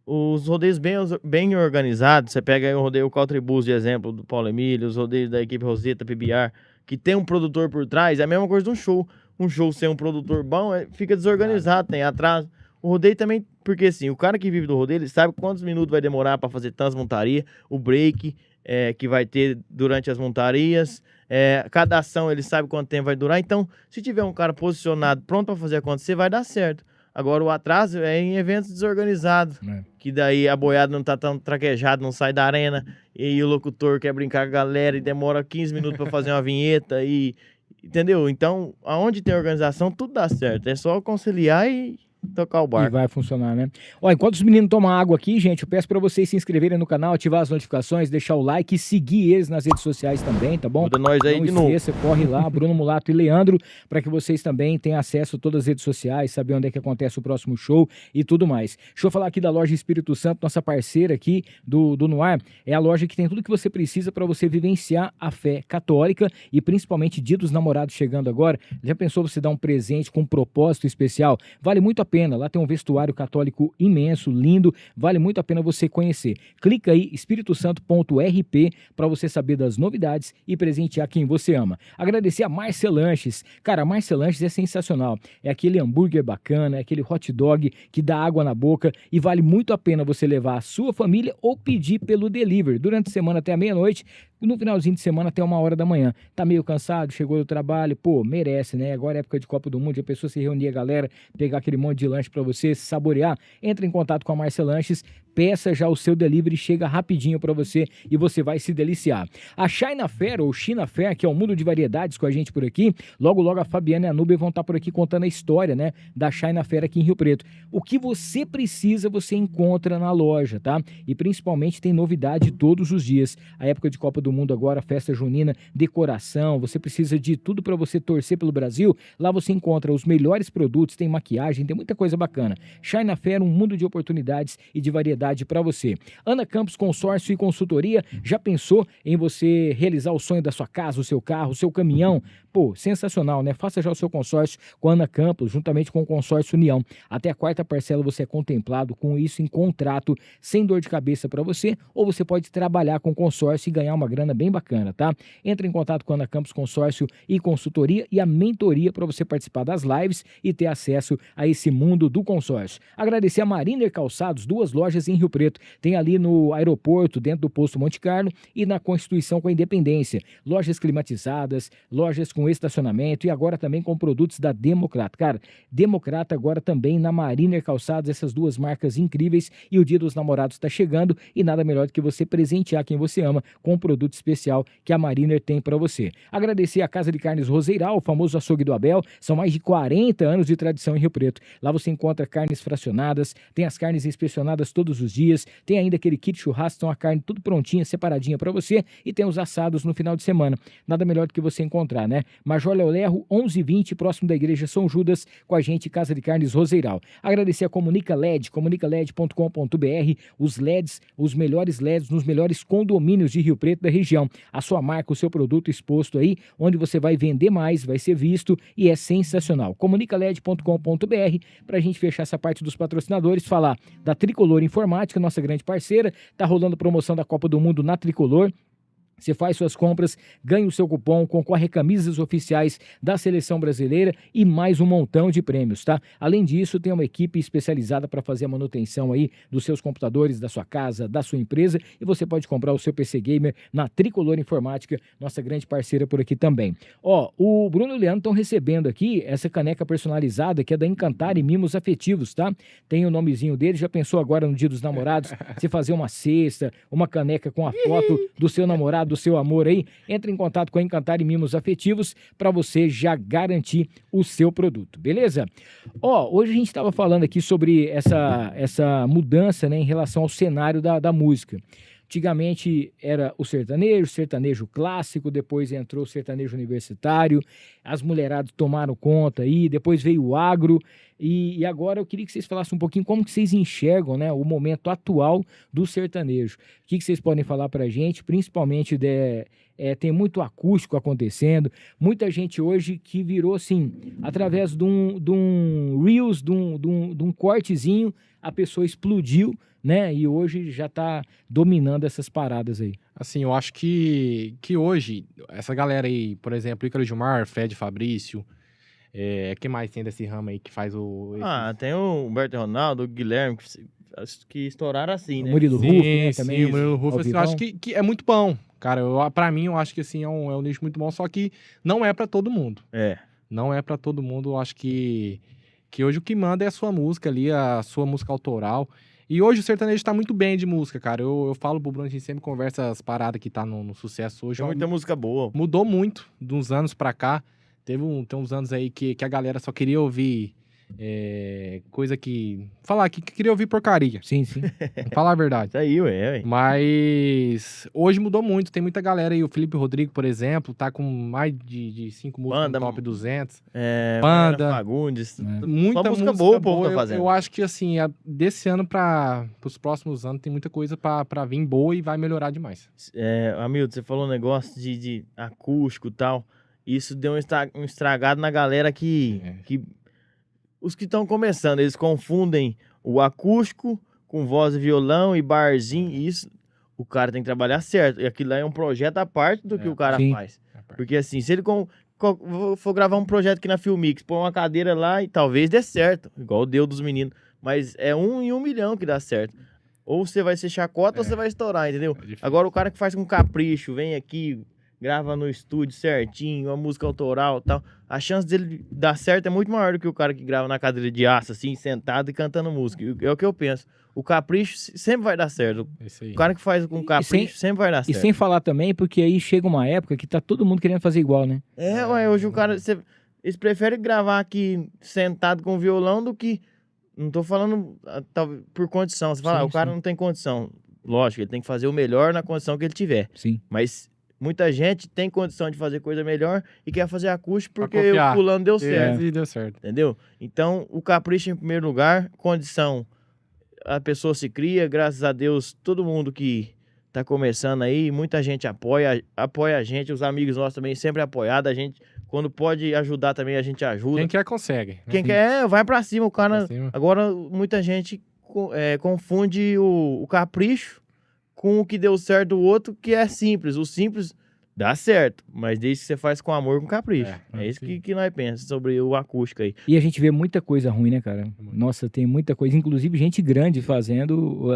os rodeios bem organizados, você pega aí o rodeio Caltribus de exemplo, do Paulo Emílio, os rodeios da equipe Roseta, PBR, que tem um produtor por trás, é a mesma coisa de um show. Um show sem um produtor bom, fica desorganizado, tem atraso. O rodeio também, porque assim, o cara que vive do rodeio, ele sabe quantos minutos vai demorar para fazer tantas montarias, o break que vai ter durante as montarias, cada ação ele sabe quanto tempo vai durar. Então, se tiver um cara posicionado, pronto para fazer acontecer, vai dar certo. Agora, o atraso é em eventos desorganizados, que daí a boiada não tá tão traquejada, não sai da arena, e o locutor quer brincar com a galera e demora 15 minutos para fazer uma vinheta, entendeu? Então, aonde tem organização, tudo dá certo. É só conciliar e tocar o E barco. vai funcionar, né? Ó, enquanto os meninos tomam água aqui, gente, eu peço pra vocês se inscreverem no canal, ativar as notificações, deixar o like e seguir eles nas redes sociais também, tá bom? Ajuda nós aí Não de novo. esqueça, corre lá, Bruno Mulato e Leandro, para que vocês também tenham acesso a todas as redes sociais, saber onde é que acontece o próximo show e tudo mais. Deixa eu falar aqui da loja Espírito Santo, nossa parceira aqui do Noir. É a loja que tem tudo que você precisa para você vivenciar a fé católica e principalmente Dia dos Namorados chegando agora. Já pensou você dar um presente com um propósito especial? Vale muito a pena. Lá tem um vestuário católico imenso, lindo, vale muito a pena você conhecer. Clica aí, espiritosanto.rp, para você saber das novidades e presentear quem você ama. Agradecer a Márcia Lanches. Cara, a Márcia Lanches é sensacional. É aquele hambúrguer bacana, é aquele hot dog que dá água na boca e vale muito a pena você levar a sua família ou pedir pelo delivery. Durante a semana até a meia-noite, no finalzinho de semana até 1h da manhã. Tá meio cansado, chegou do trabalho, pô, merece, né? Agora é época de Copa do Mundo, a pessoa se reunir, a galera, pegar aquele monte de lanche pra você saborear. Entra em contato com a Márcia Lanches, peça já o seu delivery, chega rapidinho pra você e você vai se deliciar. A China Fair, ou China Fair, que é um mundo de variedades com a gente por aqui, logo a Fabiana e a Nubia vão estar por aqui contando a história, né, da China Fair aqui em Rio Preto. O que você precisa, você encontra na loja, tá? E principalmente tem novidade todos os dias. A época de Copa do Mundo agora, festa junina, decoração, você precisa de tudo para você torcer pelo Brasil. Lá você encontra os melhores produtos, tem maquiagem, tem muita coisa bacana. China Fair, um mundo de oportunidades e de variedade para você. Ana Campos Consórcio e Consultoria, já pensou em você realizar o sonho da sua casa, o seu carro, o seu caminhão? Pô, sensacional, né? Faça já o seu consórcio com a Ana Campos, juntamente com o Consórcio União. Até a 4ª parcela você é contemplado com isso em contrato, sem dor de cabeça para você, ou você pode trabalhar com consórcio e ganhar uma grana bem bacana, tá? Entre em contato com a Ana Campos Consórcio e Consultoria e a mentoria para você participar das lives e ter acesso a esse mundo do consórcio. Agradecer a Mariner Calçados, 2 lojas em Rio Preto. Tem ali no aeroporto, dentro do posto Monte Carlo e na Constituição com a Independência. Lojas climatizadas, lojas com estacionamento e agora também com produtos da Democrata. Cara, Democrata agora também na Mariner Calçados, essas 2 marcas incríveis, e o Dia dos Namorados está chegando e nada melhor do que você presentear quem você ama com um produto especial que a Mariner tem para você. Agradecer a Casa de Carnes Roseiral, o famoso açougue do Abel, são mais de 40 anos de tradição em Rio Preto. Lá você encontra carnes fracionadas, tem as carnes inspecionadas todos os dias, tem ainda aquele kit churrasco, então a carne tudo prontinha, separadinha para você, e tem os assados no final de semana. Nada melhor do que você encontrar, né? Major Léo Lerro, 1120, próximo da Igreja São Judas, com a gente, Casa de Carnes Roseiral. Agradecer a Comunica LED, comunicaled.com.br, os LEDs, os melhores LEDs nos melhores condomínios de Rio Preto da região. A sua marca, o seu produto exposto aí, onde você vai vender mais, vai ser visto e é sensacional. comunicaled.com.br, para a gente fechar essa parte dos patrocinadores, falar da Tricolor Informática, nossa grande parceira, tá rolando promoção da Copa do Mundo na Tricolor. Você faz suas compras, ganha o seu cupom, concorre a camisas oficiais da Seleção Brasileira e mais um montão de prêmios, tá? Além disso, tem uma equipe especializada para fazer a manutenção aí dos seus computadores, da sua casa, da sua empresa, e você pode comprar o seu PC Gamer na Tricolor Informática, nossa grande parceira por aqui também. Ó, o Bruno e o Leandro estão recebendo aqui essa caneca personalizada que é da Encantar e Mimos Afetivos, tá? Tem o nomezinho dele, já pensou agora no Dia dos Namorados, você fazer uma cesta, uma caneca com a foto do seu namorado, do seu amor aí? Entre em contato com a Encantar e Mimos Afetivos para você já garantir o seu produto, beleza? Ó, hoje a gente estava falando aqui sobre essa mudança, né, em relação ao cenário da música. Antigamente era o sertanejo clássico, depois entrou o sertanejo universitário, as mulheradas tomaram conta aí, depois veio o agro, e agora eu queria que vocês falassem um pouquinho como que vocês enxergam, né, o momento atual do sertanejo. O que vocês podem falar pra gente, principalmente tem muito acústico acontecendo, muita gente hoje que virou assim, através de um Reels, de um cortezinho, a pessoa explodiu, né? E hoje já tá dominando essas paradas aí. Assim, eu acho que hoje, essa galera aí, por exemplo, Ícaro Gilmar, Fred Fabrício, quem mais tem desse ramo aí que faz Tem o Humberto e Ronaldo, o Guilherme, que estouraram assim, né? O Murilo Ruff, né? Sim, Também. o Murilo Ruff, ao assim, eu vivão. acho que é muito bom. Cara, pra mim, eu acho que assim, é um nicho muito bom, só que não é pra todo mundo. Não é pra todo mundo, eu acho que hoje o que manda é a sua música ali, a sua música autoral. E hoje o sertanejo tá muito bem de música, cara. Eu falo pro Bruno, a gente sempre conversa as paradas que tá no sucesso hoje. Tem muita música boa. Mudou muito de uns anos pra cá. Tem uns anos aí que a galera só queria ouvir coisa que... Falar que queria ouvir porcaria. Sim, sim. Falar a verdade. Isso aí, ué. Mas hoje mudou muito. Tem muita galera aí. O Felipe Rodrigo, por exemplo, tá com mais de 5 músicas Banda, no top 200. Banda, Banda. Fagundes. Muita Só música boa o povo tá Eu- fazendo. Eu acho que, assim, desse ano pros próximos anos, tem muita coisa pra vir boa e vai melhorar demais. Hamilton, você falou um negócio de acústico e tal. Isso deu um estragado na galera que os que estão começando, eles confundem o acústico com voz e violão e barzinho. E isso, o cara tem que trabalhar certo. E aquilo lá é um projeto à parte do que o cara Sim. faz. Porque assim, se ele for gravar um projeto aqui na Filmix, pôr uma cadeira lá e talvez dê certo, igual deu dos meninos. Mas é 1 em 1 milhão que dá certo. Ou você vai ser chacota ou você vai estourar, entendeu? difícil. Agora o cara que faz com capricho, vem aqui, grava no estúdio certinho, uma música autoral e tal, a chance dele dar certo é muito maior do que o cara que grava na cadeira de aço, assim, sentado e cantando música. É o que eu penso. O capricho sempre vai dar certo. Isso aí. O cara que faz com capricho sempre vai dar E certo. sem falar também, porque aí chega uma época que tá todo mundo querendo fazer igual, né? Hoje o cara, eles preferem gravar aqui sentado com violão do que... Não tô falando talvez por condição. Você fala, Sim, o cara sim. não tem condição. Lógico, ele tem que fazer o melhor na condição que ele tiver. Sim. Mas muita gente tem condição de fazer coisa melhor e quer fazer acústico Pra porque o copiar. fulano deu certo. E deu certo. Entendeu? Então, o capricho em primeiro lugar, condição. A pessoa se cria, graças a Deus, todo mundo que tá começando aí, muita gente apoia a gente, os amigos nossos também sempre apoiados, a gente, quando pode ajudar também, a gente ajuda. Quem quer, consegue. né? Quem quer, vai pra cima, o cara... Pra cima. Agora, muita gente confunde o capricho com o que deu certo do outro, que é simples. O simples dá certo, mas desde que você faz com amor, com capricho. É isso que nós pensamos sobre o acústico aí. E a gente vê muita coisa ruim, né, cara? Nossa, tem muita coisa, inclusive gente grande fazendo.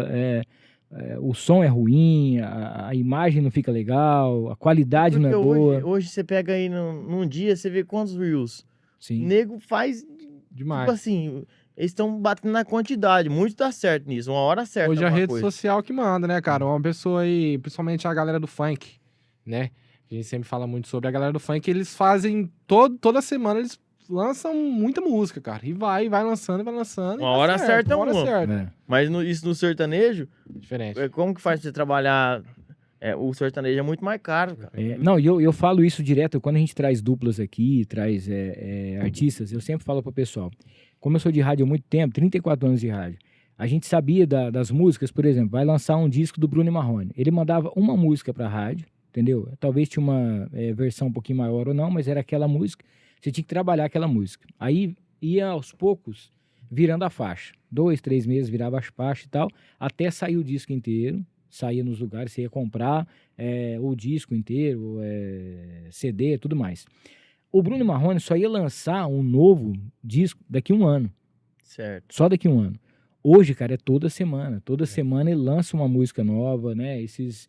O som é ruim, a imagem não fica legal, a qualidade não é Porque boa. hoje você pega aí num dia, você vê quantos reels. Sim. Nego faz, Demais. tipo assim, eles estão batendo na quantidade. Muito dá certo nisso, uma hora certa. Hoje a alguma rede coisa. social que manda, né, cara? Uma pessoa aí, principalmente a galera do funk, né? A gente sempre fala muito sobre a galera do funk, eles fazem toda semana, eles lançam muita música, cara. E vai lançando, e vai lançando. Uma hora certa é uma hora uma. certa. É. Mas isso no sertanejo, Diferente. como que faz pra você trabalhar? O sertanejo é muito mais caro, cara. Não, e eu falo isso direto, quando a gente traz duplas aqui, traz artistas, eu sempre falo pro pessoal, como eu sou de rádio há muito tempo, 34 anos de rádio, a gente sabia das músicas, por exemplo, vai lançar um disco do Bruno Marrone, ele mandava uma música pra rádio, entendeu? Talvez tinha uma versão um pouquinho maior ou não, mas era aquela música, você tinha que trabalhar aquela música. Aí ia aos poucos virando a faixa, 2, 3 meses virava as faixas e tal, até sair o disco inteiro, saía nos lugares, você ia comprar o disco inteiro, CD, tudo mais. O Bruno Marrone só ia lançar um novo disco daqui a um ano. Certo. Só daqui a um ano. Hoje, cara, é toda semana. Toda semana ele lança uma música nova, né? Esses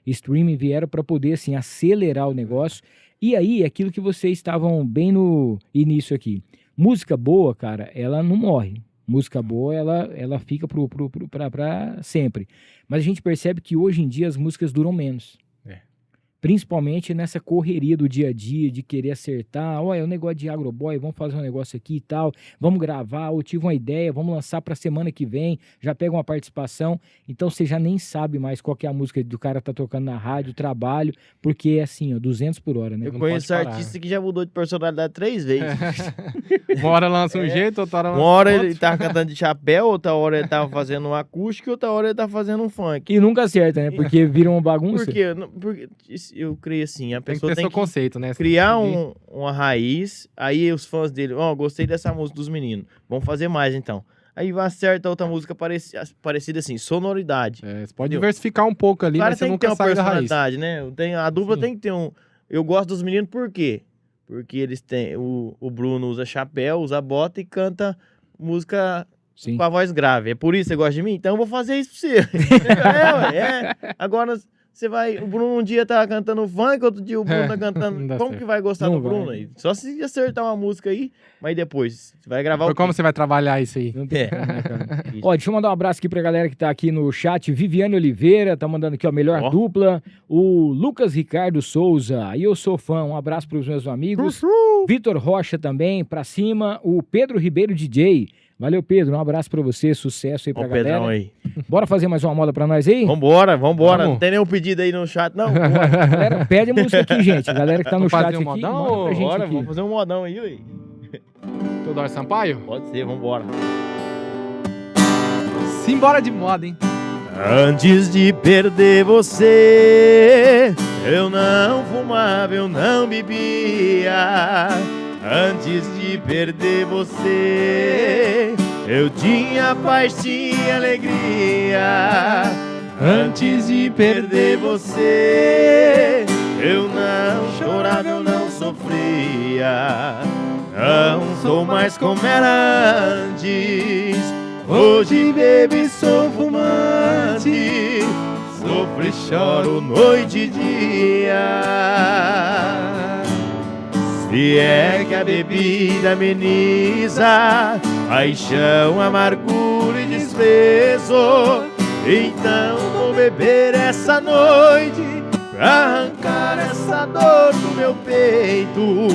streaming vieram para poder, assim, acelerar o negócio. E aí, aquilo que vocês estavam bem no início aqui. Música boa, cara, ela não morre. Música boa, ela fica pra sempre. Mas a gente percebe que hoje em dia as músicas duram menos. principalmente nessa correria do dia a dia, de querer acertar, olha, o negócio de agroboy, vamos fazer um negócio aqui e tal, vamos gravar, eu tive uma ideia, vamos lançar pra semana que vem, já pega uma participação, então você já nem sabe mais qual que é a música do cara tá tocando na rádio, trabalho, porque é assim, ó, 200 por hora, né? Eu Não conheço pode parar. artista que já mudou de personalidade 3 vezes. Uma hora lança um jeito, outra hora lança Uma hora outro. ele tava cantando de chapéu, outra hora ele tava fazendo um acústico, outra hora ele tava fazendo um funk. E nunca acerta, né? Porque vira uma bagunça. Porque eu creio assim, a Tem que pessoa ter tem seu que conceito, né? Você criar tem que seguir. uma raiz, aí os fãs dele, gostei dessa música dos meninos, vamos fazer mais então. Aí vai acerta outra música parecida assim, sonoridade. Você pode Entendeu? diversificar um pouco ali, O cara mas você tem que ter nunca uma sai da raiz. personalidade, né? A dupla Sim. tem que ter um... Eu gosto dos meninos por quê? Porque eles têm... O Bruno usa chapéu, usa bota e canta música Sim. com a voz grave. É por isso que você gosta de mim? Então eu vou fazer isso pra você. Agora você vai... O Bruno um dia tá cantando funk, outro dia o Bruno tá cantando... Não dá Como certo. que vai gostar Não do Bruno vai. aí? Só se acertar uma música aí, mas depois você vai gravar Mas como você vai trabalhar isso aí? Não tem É. como, né, cara? Ó, deixa eu mandar um abraço aqui pra galera que tá aqui no chat. Viviane Oliveira, tá mandando aqui, ó, melhor Ó. dupla. O Lucas Ricardo Souza, aí eu sou fã, um abraço pros meus amigos. Vitor Rocha também, pra cima. O Pedro Ribeiro DJ. Valeu, Pedro, um abraço pra você, sucesso aí Ó pra o Pedrão galera. aí. Bora fazer mais uma moda pra nós aí? Vambora. Vamos. Não tem nenhum pedido aí no chat, não? Bora. Galera, pede a música aqui, gente. Galera que tá no Vamos chat fazer aqui, um modão manda pra ou gente Bora, aqui. vamos fazer um modão aí, ué. Teodoro Sampaio? Pode ser, vambora. Simbora de moda, hein? Antes de perder você, eu não fumava, eu não bebia. Antes de perder você, eu tinha paz, tinha alegria. Antes de perder você, eu não chorava, eu não sofria. Não sou mais como era antes. Hoje bebo e sou fumante, sofro e choro noite e dia. Se é que a bebida ameniza paixão, amargura e desprezo, então vou beber essa noite pra arrancar essa dor do meu peito.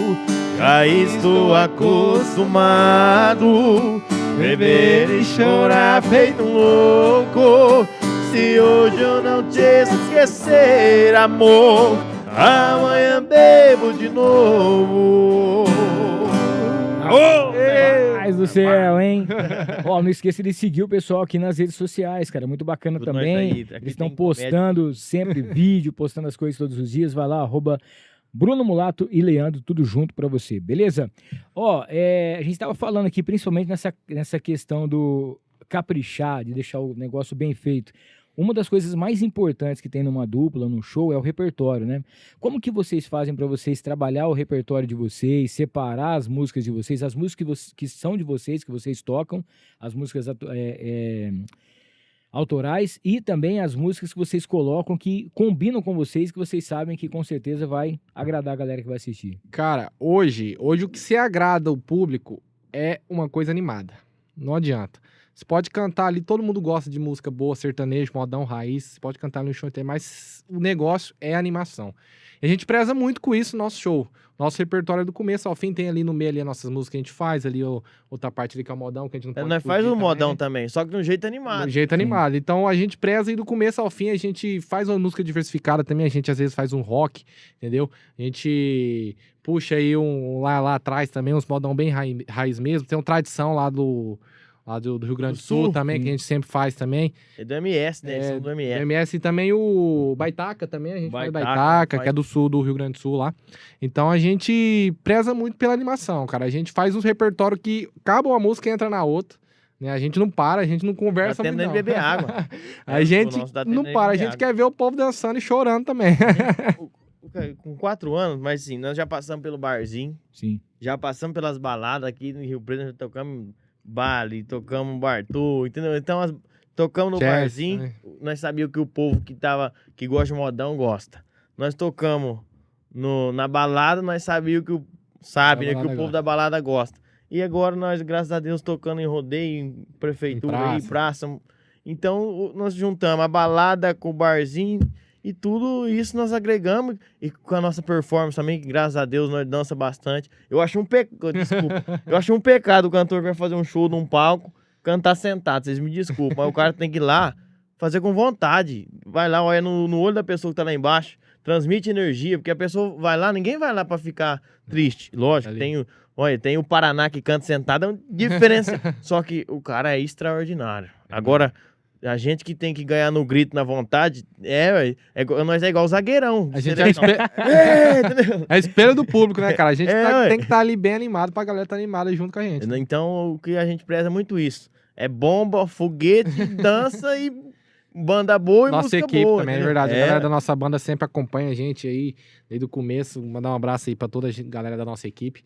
Já estou acostumado beber e chorar feito um louco. Se hoje eu não te esquecer, amor, amanhã bebo de novo. Paz do céu, hein? Ó, não esqueça de seguir o pessoal aqui nas redes sociais, cara. Muito bacana Tudo também. nós aí. Aqui Eles estão tem postando sempre vídeo, postando as coisas todos os dias. Vai lá, @Bruno Mulato e Leandro, tudo junto pra você, beleza? Ó, a gente tava falando aqui principalmente nessa questão do caprichar, de deixar o negócio bem feito. Uma das coisas mais importantes que tem numa dupla, num show, é o repertório, né? Como que vocês fazem para vocês trabalhar o repertório de vocês, separar as músicas de vocês, as músicas que são de vocês, que vocês tocam, as músicas autorais e também as músicas que vocês colocam que combinam com vocês, que vocês sabem que com certeza vai agradar a galera que vai assistir? Cara, hoje o que se agrada o público é uma coisa animada. Não adianta. Você pode cantar ali, todo mundo gosta de música boa, sertanejo, modão, raiz. Você pode cantar no show inteiro, mas o negócio é a animação. E a gente preza muito com isso no nosso show. Nosso repertório do começo ao fim tem ali no meio ali as nossas músicas que a gente faz, ali outra parte ali que é o modão, que a gente não pode Nós faz fugir um modão também, só que de um jeito animado. do jeito animado. Então a gente preza aí do começo ao fim, a gente faz uma música diversificada também, a gente às vezes faz um rock, entendeu? A gente puxa aí lá atrás também, uns modão bem raiz mesmo. Tem uma tradição lá do Rio Grande do Sul também, que a gente sempre faz também. É do MS, né? Eles são do Do MS. MS e também o Baitaca também, a gente faz Baitaca, Baitaca, faz. que é do sul, do Rio Grande do Sul lá. Então a gente preza muito pela animação, cara. A gente faz uns repertórios que acaba uma música e entra na outra. Né? A gente não para, a gente não conversa Dá tempo muito nem não. de beber água. A É, gente o nosso dá tempo não nem de para, a beber gente água. quer ver o povo dançando e chorando também. Com 4 anos, mas assim, nós já passamos pelo barzinho, Sim. já passamos pelas baladas aqui no Rio Preto, nós tocamos Bali, tocamos Bartô, entendeu? Então, tocamos no Jazz, barzinho, né? nós sabíamos que o povo que gosta de modão gosta. Nós tocamos na balada, nós sabíamos que Da né, que balada o povo gosta. da balada gosta. E agora nós, graças a Deus, tocando em rodeio, em prefeitura, Em em praça. Então, nós juntamos a balada com o barzinho E tudo isso nós agregamos. E com a nossa performance também, que graças a Deus nós dança bastante. Eu acho um pecado, desculpa. Eu acho um pecado o cantor vai fazer um show num palco, cantar sentado. Vocês me desculpem, mas o cara tem que ir lá fazer com vontade. Vai lá, olha no olho da pessoa que tá lá embaixo, transmite energia, porque a pessoa vai lá, ninguém vai lá pra ficar triste. Lógico, tem o Paraná que canta sentado, é uma diferença. Só que o cara é extraordinário. Agora, a gente que tem que ganhar no grito, na vontade, nós é igual o zagueirão. A gente é a espelho do público, né, cara? A gente tem que estar ali bem animado pra galera estar animada junto com a gente. Então, o que a gente preza é muito isso. É bomba, foguete, dança e banda boa e nossa música equipe boa. também, é verdade. A galera da nossa banda sempre acompanha a gente aí, desde o começo. Mandar um abraço aí pra toda a galera da nossa equipe.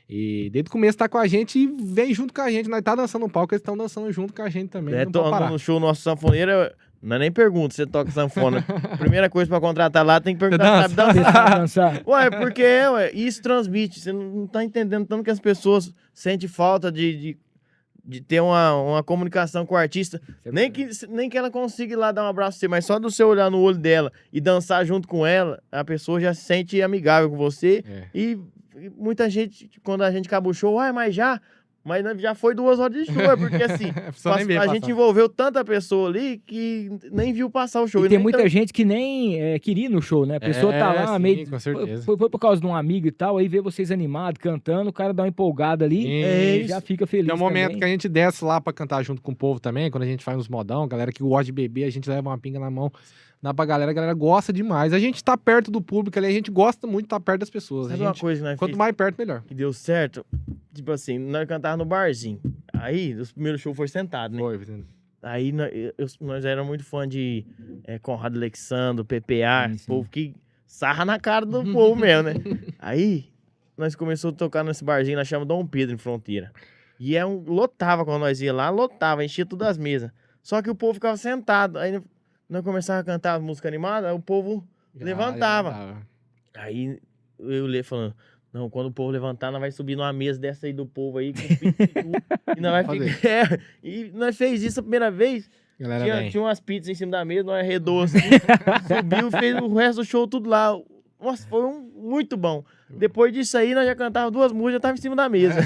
E desde o começo tá com a gente e vem junto com a gente. Nós tá dançando no palco, eles estão dançando junto com a gente também. Não pode parar. No show nosso sanfoneiro, não é nem pergunta se você toca sanfona. Primeira coisa pra contratar lá, tem que perguntar se sabe dançar. Ué, porque isso transmite. Você não tá entendendo tanto que as pessoas sentem falta de ter uma comunicação com o artista. Nem que ela consiga ir lá dar um abraço pra você, mas só do você olhar no olho dela e dançar junto com ela, a pessoa já se sente amigável com você. E muita gente, quando a gente acaba o show, mas já foi 2 horas de show, porque assim, a gente envolveu tanta pessoa ali que nem viu passar o show. E tem muita gente que nem queria ir no show, né? A pessoa tá lá, sim, meio... com certeza. Foi por causa de um amigo e tal, aí vê vocês animados, cantando, o cara dá uma empolgada ali e já fica feliz. Tem um momento também. que a gente desce lá pra cantar junto com o povo também, quando a gente faz uns modão, galera que gosta de beber, a gente leva uma pinga na mão, dá pra galera, a galera gosta demais. A gente tá perto do público ali, a gente gosta muito de estar perto das pessoas. Sabe uma coisa que nós quanto mais perto, melhor. Que deu certo? Tipo assim, nós cantávamos no barzinho. Aí, os primeiros shows foi sentado, né? Foi. Aí, nós éramos muito fã de Conrado Alexandre, PPA, povo que sarra na cara do povo mesmo, né? Aí, nós começamos a tocar nesse barzinho, nós chamamos Dom Pedro, em Fronteira. E lotava quando nós ia lá, enchia todas as mesas. Só que o povo ficava sentado. Aí, nós começávamos a cantar música animada, aí o povo levantava. Aí, eu li falando... Não, quando o povo levantar, nós vai subir numa mesa dessa aí do povo aí, com pizza e tudo. E nós vai ficar... E nós fez isso a primeira vez. Tinha umas pizzas em cima da mesa, nós arredou assim. Subiu, fez o resto do show tudo lá. Nossa, foi muito bom. Depois disso aí, nós já cantávamos 2 músicas, já tava em cima da mesa.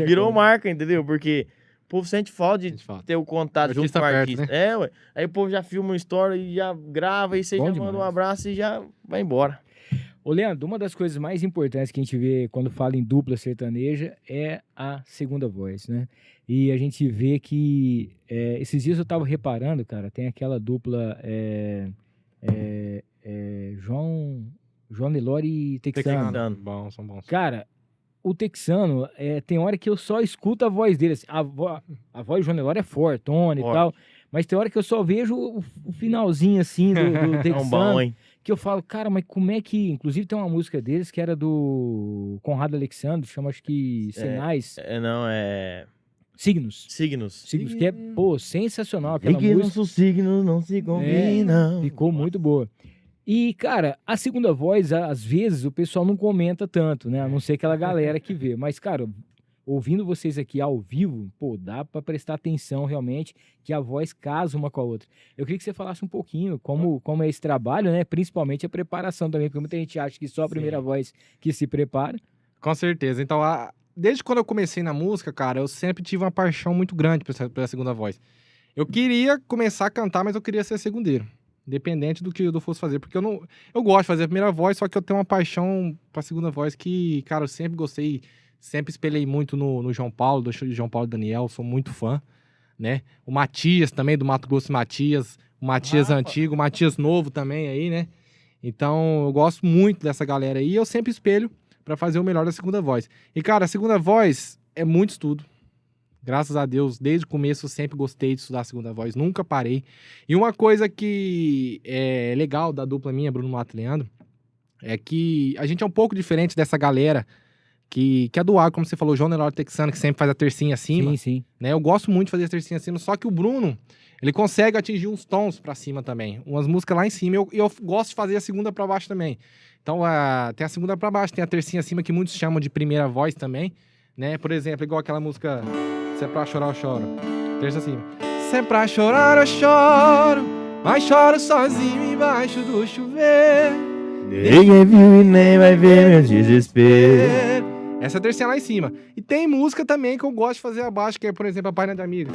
Virou marca, entendeu? porque o povo sente falta de ter o contato junto com o artista. Né? Ué. Aí o povo já filma uma história e já grava, e você já manda um abraço e já vai embora. Ô, Leandro, uma das coisas mais importantes que a gente vê quando fala em dupla sertaneja é a segunda voz, né? E a gente vê que esses dias eu tava reparando, cara, tem aquela dupla João Nelore e Texano. São bons. Cara, o Texano, tem hora que eu só escuto a voz dele. Assim, a voz do João Nelore é fortona e tal, mas tem hora que eu só vejo o finalzinho assim do Texano. É um bom, hein? Que eu falo, cara, mas como é que... Inclusive tem uma música deles que era do Conrado Alexandre, chama acho que Sinais. Signos, que é, sensacional aquela música. Nossos signos não se combinam. Ficou muito boa. E, cara, a segunda voz, às vezes, o pessoal não comenta tanto, né? A não ser aquela galera que vê. Mas, cara, ouvindo vocês aqui ao vivo, dá pra prestar atenção realmente que a voz casa uma com a outra. Eu queria que você falasse um pouquinho como é esse trabalho, né? Principalmente a preparação também, porque muita gente acha que só a primeira voz que se prepara. Com certeza. Então, desde quando eu comecei na música, cara, eu sempre tive uma paixão muito grande pela segunda voz. Eu queria começar a cantar, mas eu queria ser segundeiro. Independente do que eu fosse fazer. Porque eu gosto de fazer a primeira voz, só que eu tenho uma paixão pra segunda voz que, cara, eu sempre gostei. Sempre espelhei muito no João Paulo, do show de João Paulo e Daniel, sou muito fã, né? O Matias também, do Mato Grosso Matias, o Matias antigo, o Matias novo também aí, né? Então, eu gosto muito dessa galera aí e eu sempre espelho pra fazer o melhor da segunda voz. E, cara, a segunda voz é muito estudo. Graças a Deus, desde o começo eu sempre gostei de estudar a segunda voz, nunca parei. E uma coisa que é legal da dupla minha, Bruno Mato e Leandro, é que a gente é um pouco diferente dessa galera que é do agro, como você falou, o João Nelore Texano, que sempre faz a tercinha acima. Sim. Né? Eu gosto muito de fazer a tercinha acima, só que o Bruno, ele consegue atingir uns tons pra cima também. Umas músicas lá em cima. E eu gosto de fazer a segunda pra baixo também. Então, tem a segunda pra baixo, tem a tercinha acima, que muitos chamam de primeira voz também. Né? Por exemplo, igual aquela música Se é pra chorar, eu choro. Terça acima. Se é pra chorar, eu choro. mas choro sozinho embaixo do chuveiro. Ninguém viu e nem vai ver meu desespero. Essa é a tercinha lá em cima. E tem música também que eu gosto de fazer abaixo, que é, por exemplo, a Página de Amigo.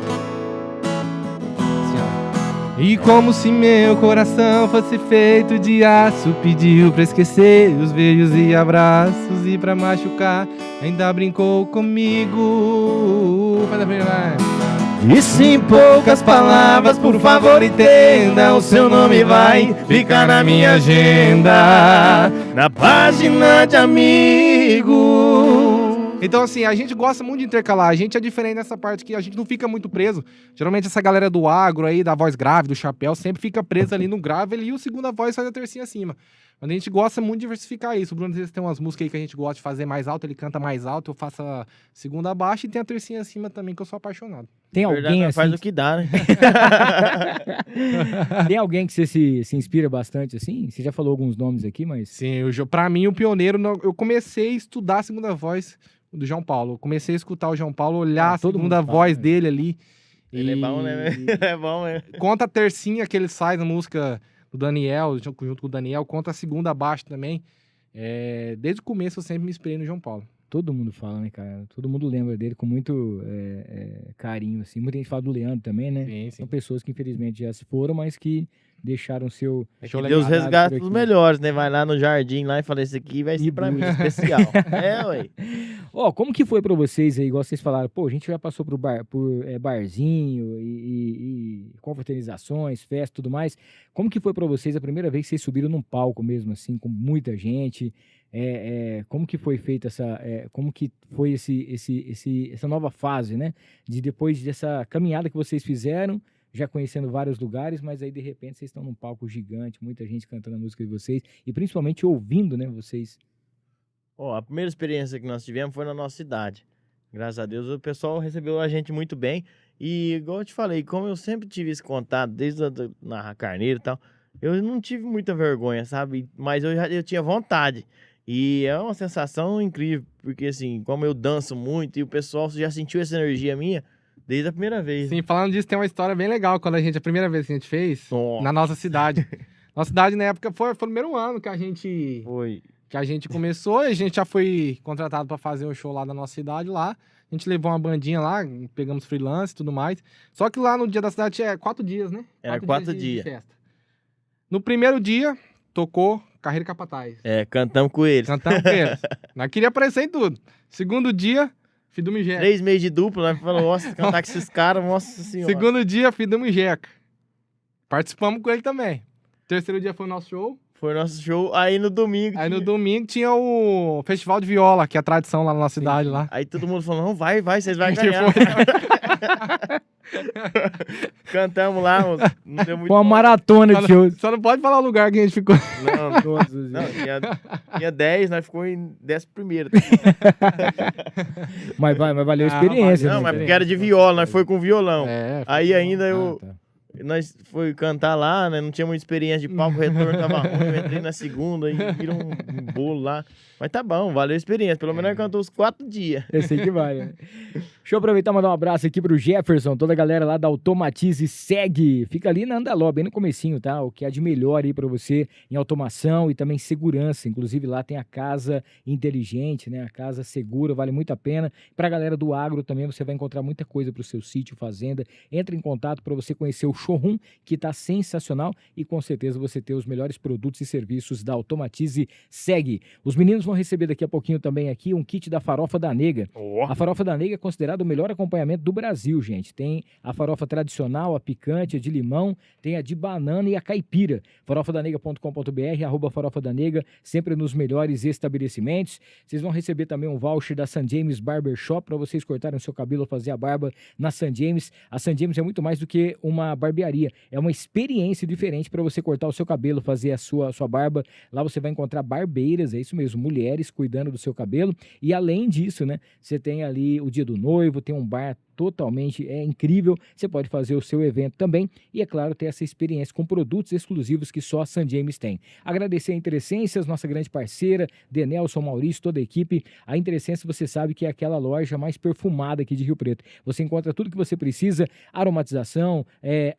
Assim, ó. E como se meu coração fosse feito de aço, pediu pra esquecer os beijos e abraços, e pra machucar ainda brincou comigo. Faz a primeira, vai. Disse em poucas palavras, por favor entenda, o seu nome vai ficar na minha agenda, na página de amigo. Então, assim, a gente gosta muito de intercalar. A gente é diferente nessa parte que a gente não fica muito preso. Geralmente essa galera do agro aí, da voz grave, do chapéu, sempre fica presa ali no grave e o segunda voz faz a tercinha acima. Mas a gente gosta muito de diversificar isso. O Bruno, às vezes, tem umas músicas aí que a gente gosta de fazer mais alto, ele canta mais alto, eu faço a segunda baixa e tem a tercinha acima também, que eu sou apaixonado. Tem alguém assim... Faz o que dá, né? Tem alguém que você se inspira bastante, assim? Você já falou alguns nomes aqui, mas... Sim, pra mim, o pioneiro... Eu comecei a estudar a segunda voz do João Paulo. Eu comecei a escutar o João Paulo, olhar a segunda voz dele ali. Ele é bom, né? É bom, né? Conta a tercinha que ele sai na música do Daniel, junto com o Daniel. Conta a segunda abaixo também. Desde o começo eu sempre me inspirei no João Paulo. Todo mundo fala, né, cara? Todo mundo lembra dele com muito carinho, assim. Muita gente fala do Leandro também, né? Sim, sim. São pessoas que infelizmente já se foram, mas que deixaram seu... Que Deus resgata os melhores, né? Vai lá no jardim lá e fala, esse aqui vai ser pra mim, especial. Ué. Como que foi pra vocês aí, igual vocês falaram, pô, a gente já passou por barzinho e confraternizações, festa e tudo mais. Como que foi pra vocês a primeira vez que vocês subiram num palco mesmo, assim, com muita gente? Como que foi feita como que foi essa nova fase, né? Depois dessa caminhada que vocês fizeram, já conhecendo vários lugares, mas aí de repente vocês estão num palco gigante, muita gente cantando a música de vocês e principalmente ouvindo, né, vocês. A primeira experiência que nós tivemos foi na nossa cidade. Graças a Deus o pessoal recebeu a gente muito bem e, igual eu te falei, como eu sempre tive esse contato desde na Carneiro e tal, eu não tive muita vergonha, sabe? Mas eu tinha vontade. E é uma sensação incrível, porque assim, como eu danço muito e o pessoal já sentiu essa energia minha desde a primeira vez. Sim, falando disso, tem uma história bem legal. Quando a primeira vez que a gente fez, na nossa cidade. Nossa cidade, na época, foi o primeiro ano que a gente começou. E a gente já foi contratado para fazer um show lá da nossa cidade lá. A gente levou uma bandinha lá, pegamos freelance e tudo mais. Só que lá no dia da cidade é 4 dias, né? Era 4 dias. De festa. No primeiro dia, tocou Carreira Capataz. Cantamos com eles. Nós queríamos aparecer em tudo. Segundo dia... Fidumi Jeca. 3 meses de dupla, né? Falou, nossa, cantar com esses caras, nossa senhora. Segundo dia, Fidumi Jeca. Participamos com ele também. Terceiro dia foi o nosso show. Foi o nosso show. Aí no domingo... No domingo tinha o Festival de Viola, que é a tradição lá na nossa cidade. Lá. Aí todo mundo falou, não, vai, vocês vão ganhar. Cantamos lá, não deu muito uma maratona de shows. Só não pode falar o lugar que a gente ficou. Não, tinha 10, nós ficou em 11º. mas valeu a experiência. Não, mas porque era de viola, nós foi com violão. Aí ainda tá. Nós foi cantar lá, né? Não tinha muita experiência de palco, o retorno tava ruim, eu entrei na segunda e virou um bolo lá. Mas tá bom, valeu a experiência. Pelo menos nós cantou os 4 dias. Eu sei que vai, né? Deixa eu aproveitar e mandar um abraço aqui pro Jefferson, toda a galera lá da Automatize Segue. Fica ali na Andaló, bem no comecinho, tá? O que há de melhor aí pra você em automação e também segurança. Inclusive lá tem a casa inteligente, né? A casa segura, vale muito a pena. Pra galera do agro também você vai encontrar muita coisa pro seu sítio, fazenda. Entre em contato para você conhecer o showroom, que tá sensacional e com certeza você ter os melhores produtos e serviços da Automatize Segue. Os meninos vão receber daqui a pouquinho também aqui um kit da Farofa da Nega. A Farofa da Nega é considerada o melhor acompanhamento do Brasil, gente. Tem a farofa tradicional, a picante, a de limão, tem a de banana e a caipira. farofadanega.com.br, @farofadanega, sempre nos melhores estabelecimentos. Vocês vão receber também um voucher da St. James Barber Shop para vocês cortarem o seu cabelo ou fazer a barba na St. James. A St. James é muito mais do que uma barbearia, é uma experiência diferente para você cortar o seu cabelo, fazer a sua barba. Lá você vai encontrar barbeiras, é isso mesmo, mulheres cuidando do seu cabelo. E além disso, né, você tem ali o dia do noivo, tem um bar totalmente incrível. Você pode fazer o seu evento também e, é claro, ter essa experiência com produtos exclusivos que só a San James tem. Agradecer a Interessências, nossa grande parceira, Denelson, Maurício, toda a equipe. A Interessências, você sabe que é aquela loja mais perfumada aqui de Rio Preto. Você encontra tudo que você precisa, aromatização,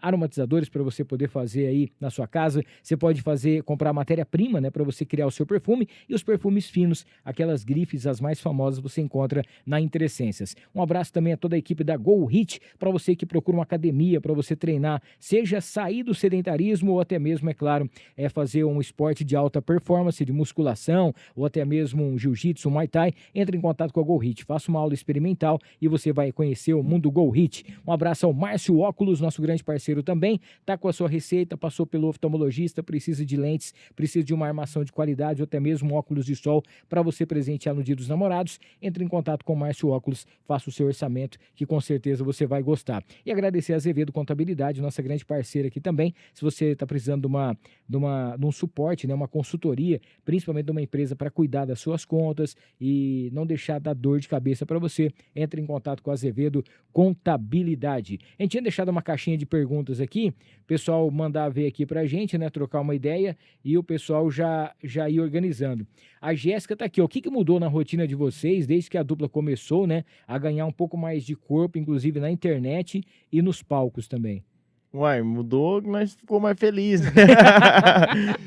aromatizadores para você poder fazer aí na sua casa. Você pode comprar matéria-prima, né, para você criar o seu perfume, e os perfumes finos, aquelas grifes, as mais famosas, você encontra na Interessências. Um abraço também a toda a equipe da Go Hit, para você que procura uma academia, para você treinar, seja sair do sedentarismo ou até mesmo, é claro, fazer um esporte de alta performance, de musculação, ou até mesmo um jiu-jitsu, um muay thai. Entre em contato com a Go Hit, faça uma aula experimental e você vai conhecer o mundo Go Hit. Um abraço ao Márcio Óculos, nosso grande parceiro também, tá com a sua receita, passou pelo oftalmologista, precisa de lentes, precisa de uma armação de qualidade ou até mesmo um óculos de sol para você presentear no Dia dos Namorados. Entre em contato com o Márcio Óculos, faça o seu orçamento que com certeza você vai gostar. E agradecer a Azevedo Contabilidade, nossa grande parceira aqui também. Se você está precisando de um suporte, né, uma consultoria, principalmente de uma empresa para cuidar das suas contas e não deixar dar dor de cabeça para você, entre em contato com a Azevedo Contabilidade. A gente tinha deixado uma caixinha de perguntas aqui, o pessoal mandar ver aqui pra gente, né, trocar uma ideia e o pessoal já ir organizando. A Jéssica tá aqui, ó. O que mudou na rotina de vocês desde que a dupla começou, né, a ganhar um pouco mais de corpo, inclusive na internet e nos palcos também? Uai, mudou, nós ficou mais felizes.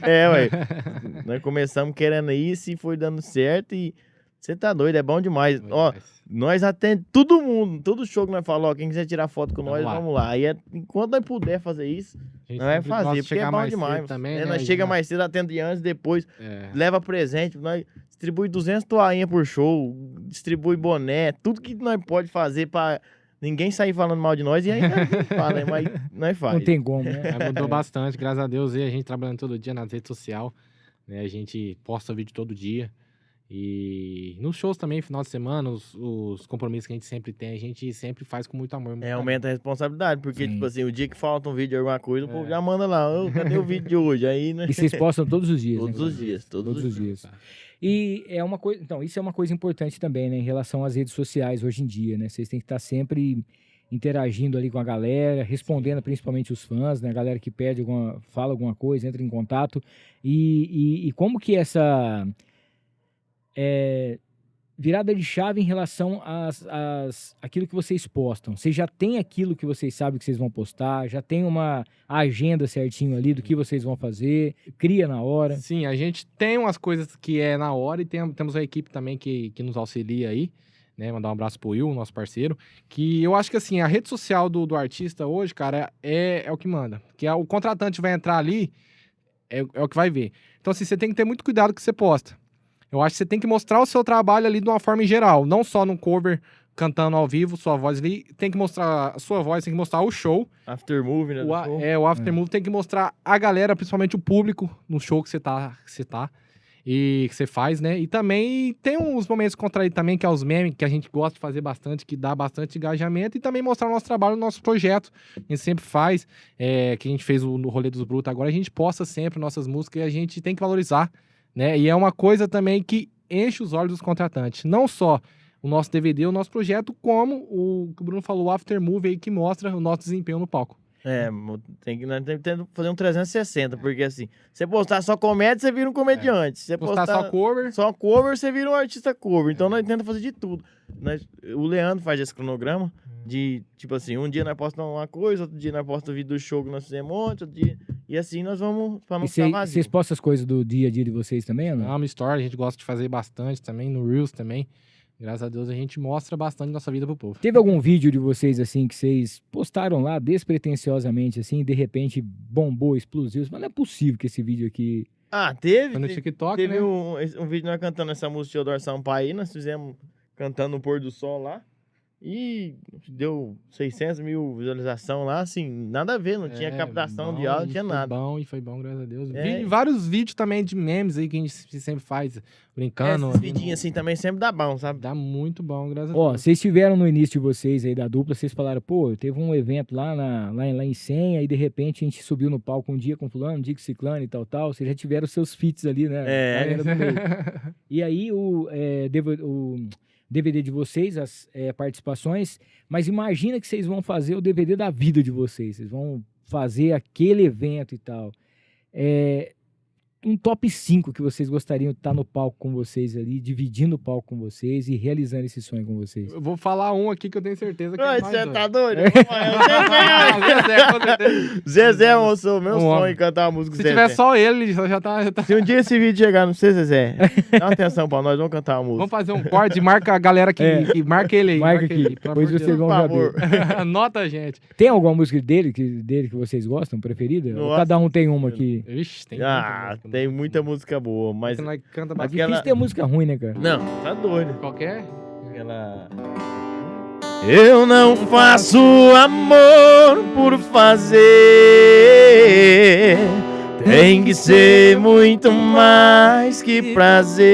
Ué. Nós começamos querendo isso e foi dando certo e você tá doido, é bom demais. Ó, nós atendemos todo mundo, todo show que nós falamos, ó, quem quiser tirar foto com nós, vamos lá. E enquanto nós puder fazer isso, nós vai fazer, porque é bom demais. Também, né? Nós chega mais cedo, atende antes, depois leva presente, nós distribui 200 toalhinhas por show, distribui boné, tudo que nós pode fazer pra ninguém sair falando mal de nós e ainda fala, mas nós faz. Não tem como, né? Mudou bastante, graças a Deus, e a gente trabalhando todo dia nas redes sociais, né? A gente posta vídeo todo dia. E nos shows também, final de semana, os compromissos que a gente sempre tem, a gente sempre faz com muito amor. Muito aumenta a responsabilidade, porque, Sim. tipo assim, o dia que falta um vídeo, alguma coisa, o povo já manda lá, cadê o vídeo de hoje? Aí, né? E vocês postam todos os dias, Todos né? os dias, todos os dias. E é uma coisa, então, isso é uma coisa importante também, né, em relação às redes sociais hoje em dia, né? Vocês têm que estar sempre interagindo ali com a galera, respondendo principalmente os fãs, né? A galera que pede fala alguma coisa, entra em contato. E como que essa virada de chave em relação aquilo que vocês postam? Vocês já têm aquilo que vocês sabem que vocês vão postar? Já tem uma agenda certinho ali do que vocês vão fazer? Cria na hora? Sim, a gente tem umas coisas que é na hora e temos a equipe também que nos auxilia aí, né? Mandar um abraço pro Will, nosso parceiro, que eu acho que assim, a rede social do artista hoje, cara, é o que manda. Que o contratante vai entrar ali, é o que vai ver. Então assim, você tem que ter muito cuidado com o que você posta. Eu acho que você tem que mostrar o seu trabalho ali de uma forma em geral, não só no cover, cantando ao vivo, sua voz ali, tem que mostrar a sua voz, tem que mostrar o show. After movie, né? O after movie tem que mostrar a galera, principalmente o público, no show que você tá e que você faz, né? E também tem uns momentos contraídos também, que é os memes, que a gente gosta de fazer bastante, que dá bastante engajamento, e também mostrar o nosso trabalho, o nosso projeto. A gente sempre faz, que a gente fez no Rolê dos Brutos agora, a gente posta sempre nossas músicas e a gente tem que valorizar, né? E é uma coisa também que enche os olhos dos contratantes. Não só o nosso DVD, o nosso projeto, como o que o Bruno falou, o After Movie aí, que mostra o nosso desempenho no palco. Tem que fazer um 360, porque assim, você postar só comédia, você vira um comediante. Você postar só cover, você vira um artista cover. Então nós tentamos fazer de tudo. O Leandro faz esse cronograma de, tipo assim, um dia nós postamos uma coisa, outro dia nós postamos o vídeo do show que nós fizemos ontem, outro dia... E assim nós vamos, pra não ficar vazio. Vocês postam as coisas do dia a dia de vocês também, ou não? No Story, a gente gosta de fazer bastante também, no Reels também. Graças a Deus a gente mostra bastante nossa vida pro povo. Teve algum vídeo de vocês, assim, que vocês postaram lá despretensiosamente, assim, e de repente bombou, explosivo? Mas não é possível que esse vídeo aqui... Teve. Foi no TikTok, teve né? um vídeo nós cantando essa música de Teodoro Sampaio aí, nós fizemos cantando no pôr do sol lá. E deu 600 mil visualizações lá, assim, nada a ver, não tinha captação de áudio, não tinha nada. Foi bom, graças a Deus. Vários vídeos também de memes aí que a gente sempre faz, brincando. Esses vidinhos assim também sempre dá bom, sabe? Dá muito bom, graças a Deus. Vocês tiveram no início de vocês aí da dupla, vocês falaram, teve um evento lá em Senha, e de repente a gente subiu no palco um dia com fulano, um dia com ciclano e tal, vocês já tiveram seus feats ali, né? E aí DVD de vocês, as participações, mas imagina que vocês vão fazer o DVD da vida de vocês. Vocês vão fazer aquele evento e tal. Um top 5 que vocês gostariam de estar no palco com vocês ali, dividindo o palco com vocês e realizando esse sonho com vocês. Eu vou falar um aqui que eu tenho certeza que é mais Você doido. tá doido? Zezé, com certeza. Zezé, moço, meu Um sonho homem. é cantar a música Se do Zezé. tiver só ele já tá... Se um dia esse vídeo chegar no você, Zezé, dá uma atenção pra nós, vamos cantar uma música. Vamos fazer um corte, marca a galera que marca ele aí. Marca aqui, ele, pelo depois amor de vocês Deus. vão Por favor. saber. Anota a gente. Tem alguma música dele que vocês gostam, preferida? Ou Nossa. cada um tem uma aqui? Vixe, tem Tem muita música boa, mas... Nós canta Mas bastante. difícil ter música ruim, né, cara? Não, tá doido. Qualquer? Aquela... Eu não faço amor por fazer. Tem que ser muito mais que prazer.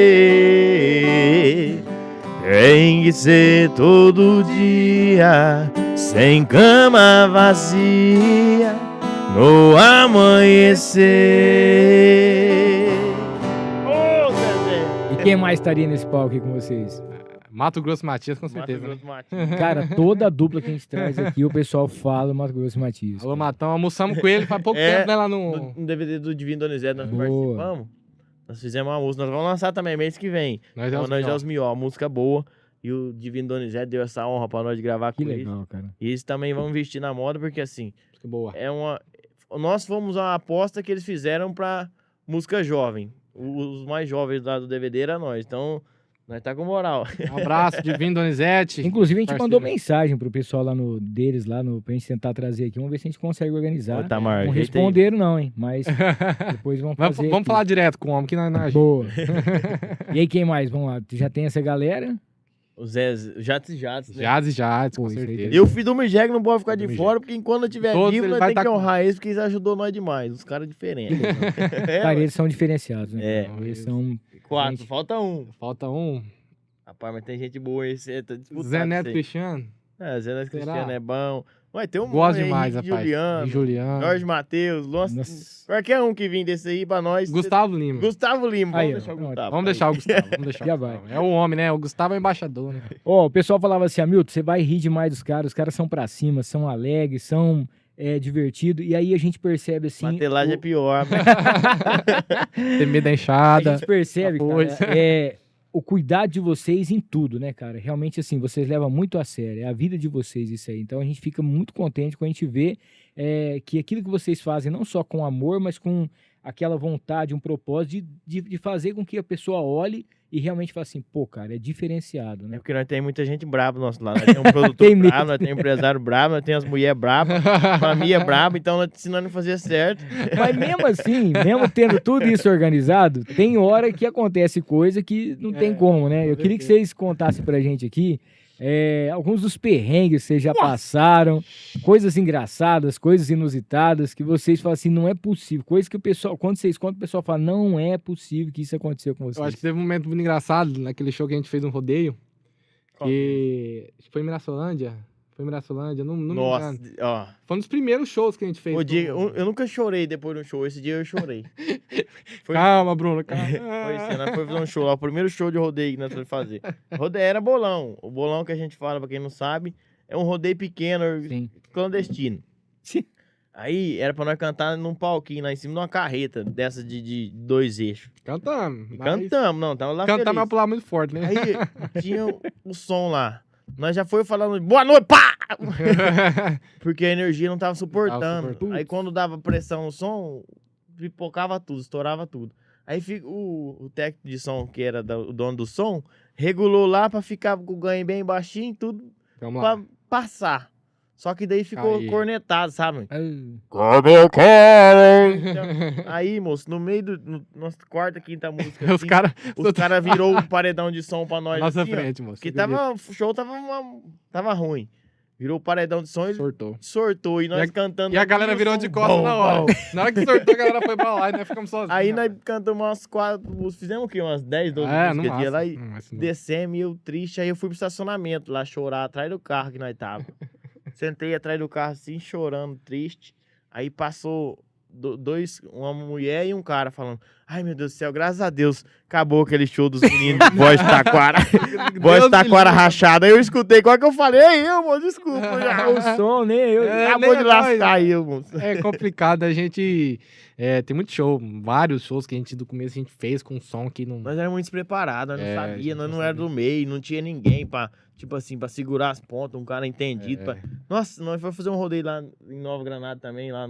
Tem que ser todo dia, sem cama vazia, no amanhecer. Ô, Zezé! E quem mais estaria nesse palco aqui com vocês? Mato Grosso Matias, com Mato certeza. Né? Grosso Matias. Cara, toda a dupla que a gente traz aqui, o pessoal fala Mato Grosso e Matias. Alô, Matão, almoçamos com ele faz pouco É, tempo, né, lá no... No DVD do Divino Donizete nós Boa. participamos. Nós fizemos uma música, nós vamos lançar também mês que vem. Nós é Então, os nós é melhor. os Mió, música boa. E o Divino Donizete deu essa honra pra nós de gravar Que com ele. legal, cara. E eles também vão vestir na moda, porque assim, Que boa. é uma. Nós fomos uma aposta que eles fizeram pra música jovem. Os mais jovens lá do DVD era nós. Então, nós tá com moral. Um abraço, Divino Donizete. Inclusive, a gente Parceiro. mandou mensagem pro pessoal lá deles, pra gente tentar trazer aqui. Vamos ver se a gente consegue organizar. Ô, Tamar, Não ajeita aí. responderam, não, hein? Mas depois vamos Vamos, fazer. vamos aqui. falar direto com o homem que nós Boa. E aí, quem mais? Vamos lá. Tu já tem essa galera? O Zé, Jatos, né? Jazz e Jades, com Pô, isso aí certeza. E o filho do Mijeg não pode ficar de Do fora, porque enquanto eu estiver Todos vivo, ele nós vai temos que tá com- honrar eles, porque eles ajudou nós demais. Os caras diferentes. Cara, eles são diferenciados, né? É. Eles são. Quatro, gente- falta um. Falta um. Rapaz, mas tem gente boa aí, você tá disputado. Zé Neto isso aí. Cristiano. Zé Neto Será? Cristiano é bom. Ué, tem um Gosto monte aí, demais, Henrique rapaz. Juliano, Juliano. Jorge Matheus, nossa, Nossa. qualquer um que vir desse aí pra nós. Gustavo Lima. Gustavo Lima, Aí, vamos deixar o ó, Gustavo. Vamos deixar o Gustavo. Vamos deixar Já o Gustavo. É o homem, né? O Gustavo é embaixador, né? Ó, o pessoal falava assim, Hamilton, você vai rir demais dos caras, os caras são pra cima, são alegres, são divertidos, e aí a gente percebe assim... Matelagem é pior. Tem medo da A enxada. gente percebe, Pois. cara, o cuidado de vocês em tudo, né, cara? Realmente, assim, vocês levam muito a sério, é a vida de vocês isso aí. Então a gente fica muito contente quando a gente vê que aquilo que vocês fazem, não só com amor, mas com aquela vontade, um propósito de fazer com que a pessoa olhe e realmente fale assim, pô, cara, é diferenciado, É né? porque nós temos muita gente braba do nosso lado. Nós temos um produtor Tem mesmo. brabo, nós temos um empresário brabo, nós temos as mulheres brabas, família braba, então nós ensinando a fazer certo. Mas mesmo assim, mesmo tendo tudo isso organizado, tem hora que acontece coisa que não tem como, né? Eu queria que vocês contassem pra gente aqui alguns dos perrengues que vocês já passaram, coisas engraçadas, coisas inusitadas, que vocês falam assim, não é possível. Coisas que o pessoal, quando vocês contam, o pessoal fala, não é possível que isso aconteceu com Eu acho vocês. que teve um momento muito engraçado naquele show que a gente fez no rodeio. Que foi em Mirassolândia. Não me Nossa, engano. ó. Foi um dos primeiros shows que a gente fez. O dia, eu nunca chorei depois do show. Esse dia eu chorei. Foi- Calma, Bruno, calma. Foi assim, nós fomos fazer um show lá, o primeiro show de rodeio que nós fomos fazer. Rodeio era bolão. O bolão que a gente fala, pra quem não sabe, é um rodeio pequeno, Sim. clandestino. Sim. Aí era pra nós cantar num palquinho lá em cima de uma carreta dessa de 2 eixos. Cantamos. E cantamos, não, tava lá Cantamos é feliz. uma palavra muito forte, né? Aí tinha o som lá. Nós já foi falando, boa noite, pá! Porque a energia não tava suportando. suportando. Aí quando dava pressão no som, pipocava tudo, estourava tudo. Aí o técnico de som, que era o dono do som, regulou lá pra ficar com o ganho bem baixinho, tudo Vamos lá. pra passar. Só que daí ficou Aí. cornetado, sabe? Ah, Como eu quero, hein? Aí, moço, no meio do nossa quarta, quinta música, Os assim, caras. os caras virou um paredão de som pra nós. Nossa assim, ó. frente, moço. Porque o show tava ruim. Virou paredão de som e Sortou. sortou. E nós cantando. E a aqui, galera o virou som, de costas bom, na hora. bom. Na hora que sortou, a galera foi pra lá e nós ficamos sozinhos. Aí nós rapaz. cantamos umas 4 músicas. Fizemos o quê? Umas 10, 12 É, no músicas dia lá máximo. e No máximo. descemos e eu triste. Aí eu fui pro estacionamento lá chorar atrás do carro que nós tava. Sentei atrás do carro assim, chorando, triste. Aí passou uma mulher e um cara falando: ai, meu Deus do céu, graças a Deus, acabou aquele show dos meninos de voz de taquara. Voz de taquara rachada. Aí eu escutei, qual que eu falei? Ei, eu, moço, desculpa. Já. O som, né? Acabou de lascar aí, moço. É complicado, a gente... tem muito show, vários shows que a gente, do começo, a gente fez com som que não... Nós éramos muito despreparados, nós não A sabia, gente nós não não era sabia. do meio, não tinha ninguém pra, tipo assim, pra segurar as pontas, um cara entendido. Nossa, nós fomos fazer um rodeio lá em Nova Granada também, lá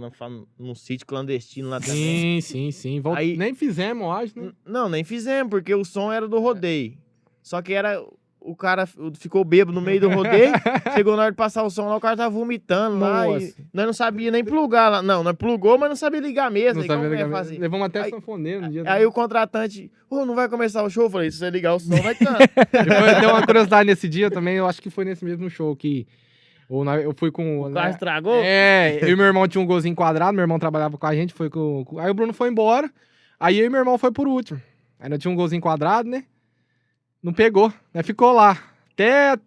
num sítio clandestino lá também. Sim. Aí- Nem fizemos, eu acho, né? Não, nem fizemos, porque o som era do rodeio. Só que era... O cara ficou bêbado no meio do rodeio, chegou na hora de passar o som lá, o cara tava vomitando lá e Nossa. nós não sabia nem plugar lá. Não, nós plugou, mas não sabia ligar mesmo. Não Aí como sabia que ia ligar. fazer? Levamos até Aí- sanfoneiro no dia. Aí o contratante, não vai começar o show? Eu falei, se você ligar o som, vai cantar. Depois deu uma curiosidade nesse dia também, eu acho que foi nesse mesmo show que eu fui com... O carro estragou? eu e meu irmão tinha um golzinho quadrado, meu irmão trabalhava com a gente, aí o Bruno foi embora, aí eu e meu irmão foi por último. Aí nós tinha um golzinho quadrado, né? Não pegou, né? Ficou lá. Até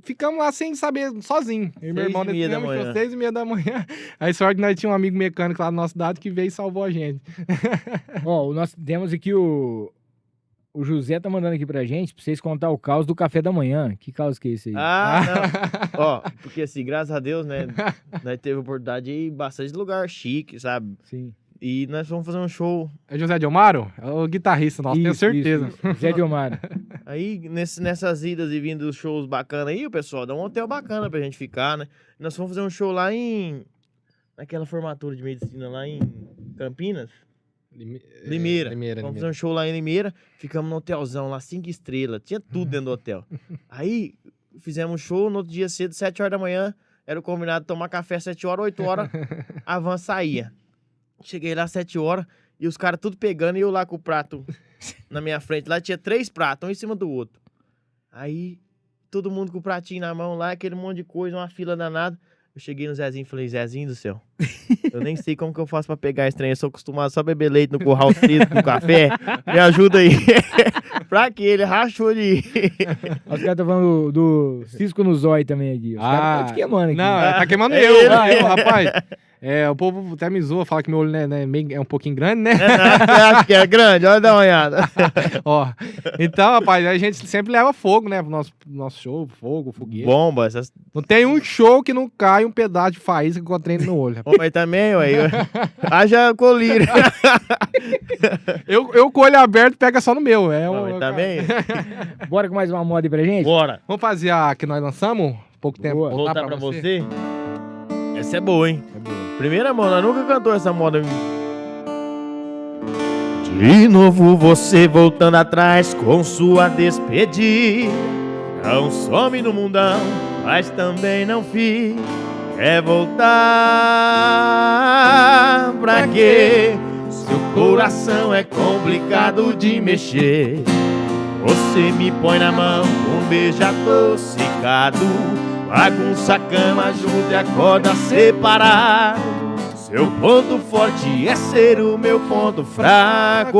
ficamos lá sem saber, sozinho. Eu e meu irmão 6h30 da descemos, manhã. 6h30 da manhã. Aí sorte que nós tínhamos um amigo mecânico lá na nossa cidade que veio e salvou a gente. Ó, nós temos aqui o José tá mandando aqui pra gente, pra vocês contar o caos do café da manhã. Que caos que é esse aí? Não. Ó, porque assim, graças a Deus, né? Nós teve oportunidade de ir em bastante lugar chique, sabe? Sim. E nós fomos fazer um show. É José de Omaro? É o guitarrista nosso, tenho Isso, certeza. isso. Zé de Omar. Aí, nessas idas e vindas dos shows bacanas aí, o pessoal dá um hotel bacana pra gente ficar, né? Nós fomos fazer um show lá naquela formatura de medicina lá em Campinas. Limeira. Vamos fazer um show lá em Limeira. Ficamos no hotelzão lá, 5 estrelas. Tinha tudo dentro do hotel. Aí, fizemos um show no outro dia cedo, 7 horas da manhã. Era o combinado de tomar café 7 horas, 8 horas. A van saía. Cheguei lá 7 horas e os caras tudo pegando e eu lá com o prato na minha frente. Lá tinha 3 pratos, um em cima do outro. Aí, todo mundo com o pratinho na mão lá, aquele monte de coisa, uma fila danada. Eu cheguei no Zezinho e falei, Zezinho do céu, eu nem sei como que eu faço pra pegar esse trem. Eu sou acostumado só a beber leite no curral frito com café. Me ajuda aí. Pra que ele rachou de ir. Os caras estão falando do Cisco no Zóio também aqui. Os caras estão te queimando aqui. Não, tá queimando É eu. ele. Rapaz. O povo até me zoa, fala que meu olho né, é um pouquinho grande, né? Você acha que é grande? Olha, dá uma olhada. Ó, então, rapaz, a gente sempre leva fogo, né, pro nosso show, fogo, foguete. Bomba, essas... Não tem um show que não cai um pedaço de faísca com a trem no olho. Bom, mas também, ué, haja colírio. Eu com o olho aberto pega só no meu. Bom, mas também, Bora com mais uma moda aí pra gente? bora. Vamos fazer a que nós lançamos? Pouco tempo. Boa. Voltar pra você. Essa é boa, hein? É boa. Primeira mão, nós nunca cantou essa moda. De novo você voltando atrás com sua despedida. Não some no mundão, mas também não fica. Quer voltar pra quê? Seu coração é complicado de mexer. Você me põe na mão com um beijo adocicado. Bagunça a cama junto e acorda separado. Seu ponto forte é ser o meu ponto fraco.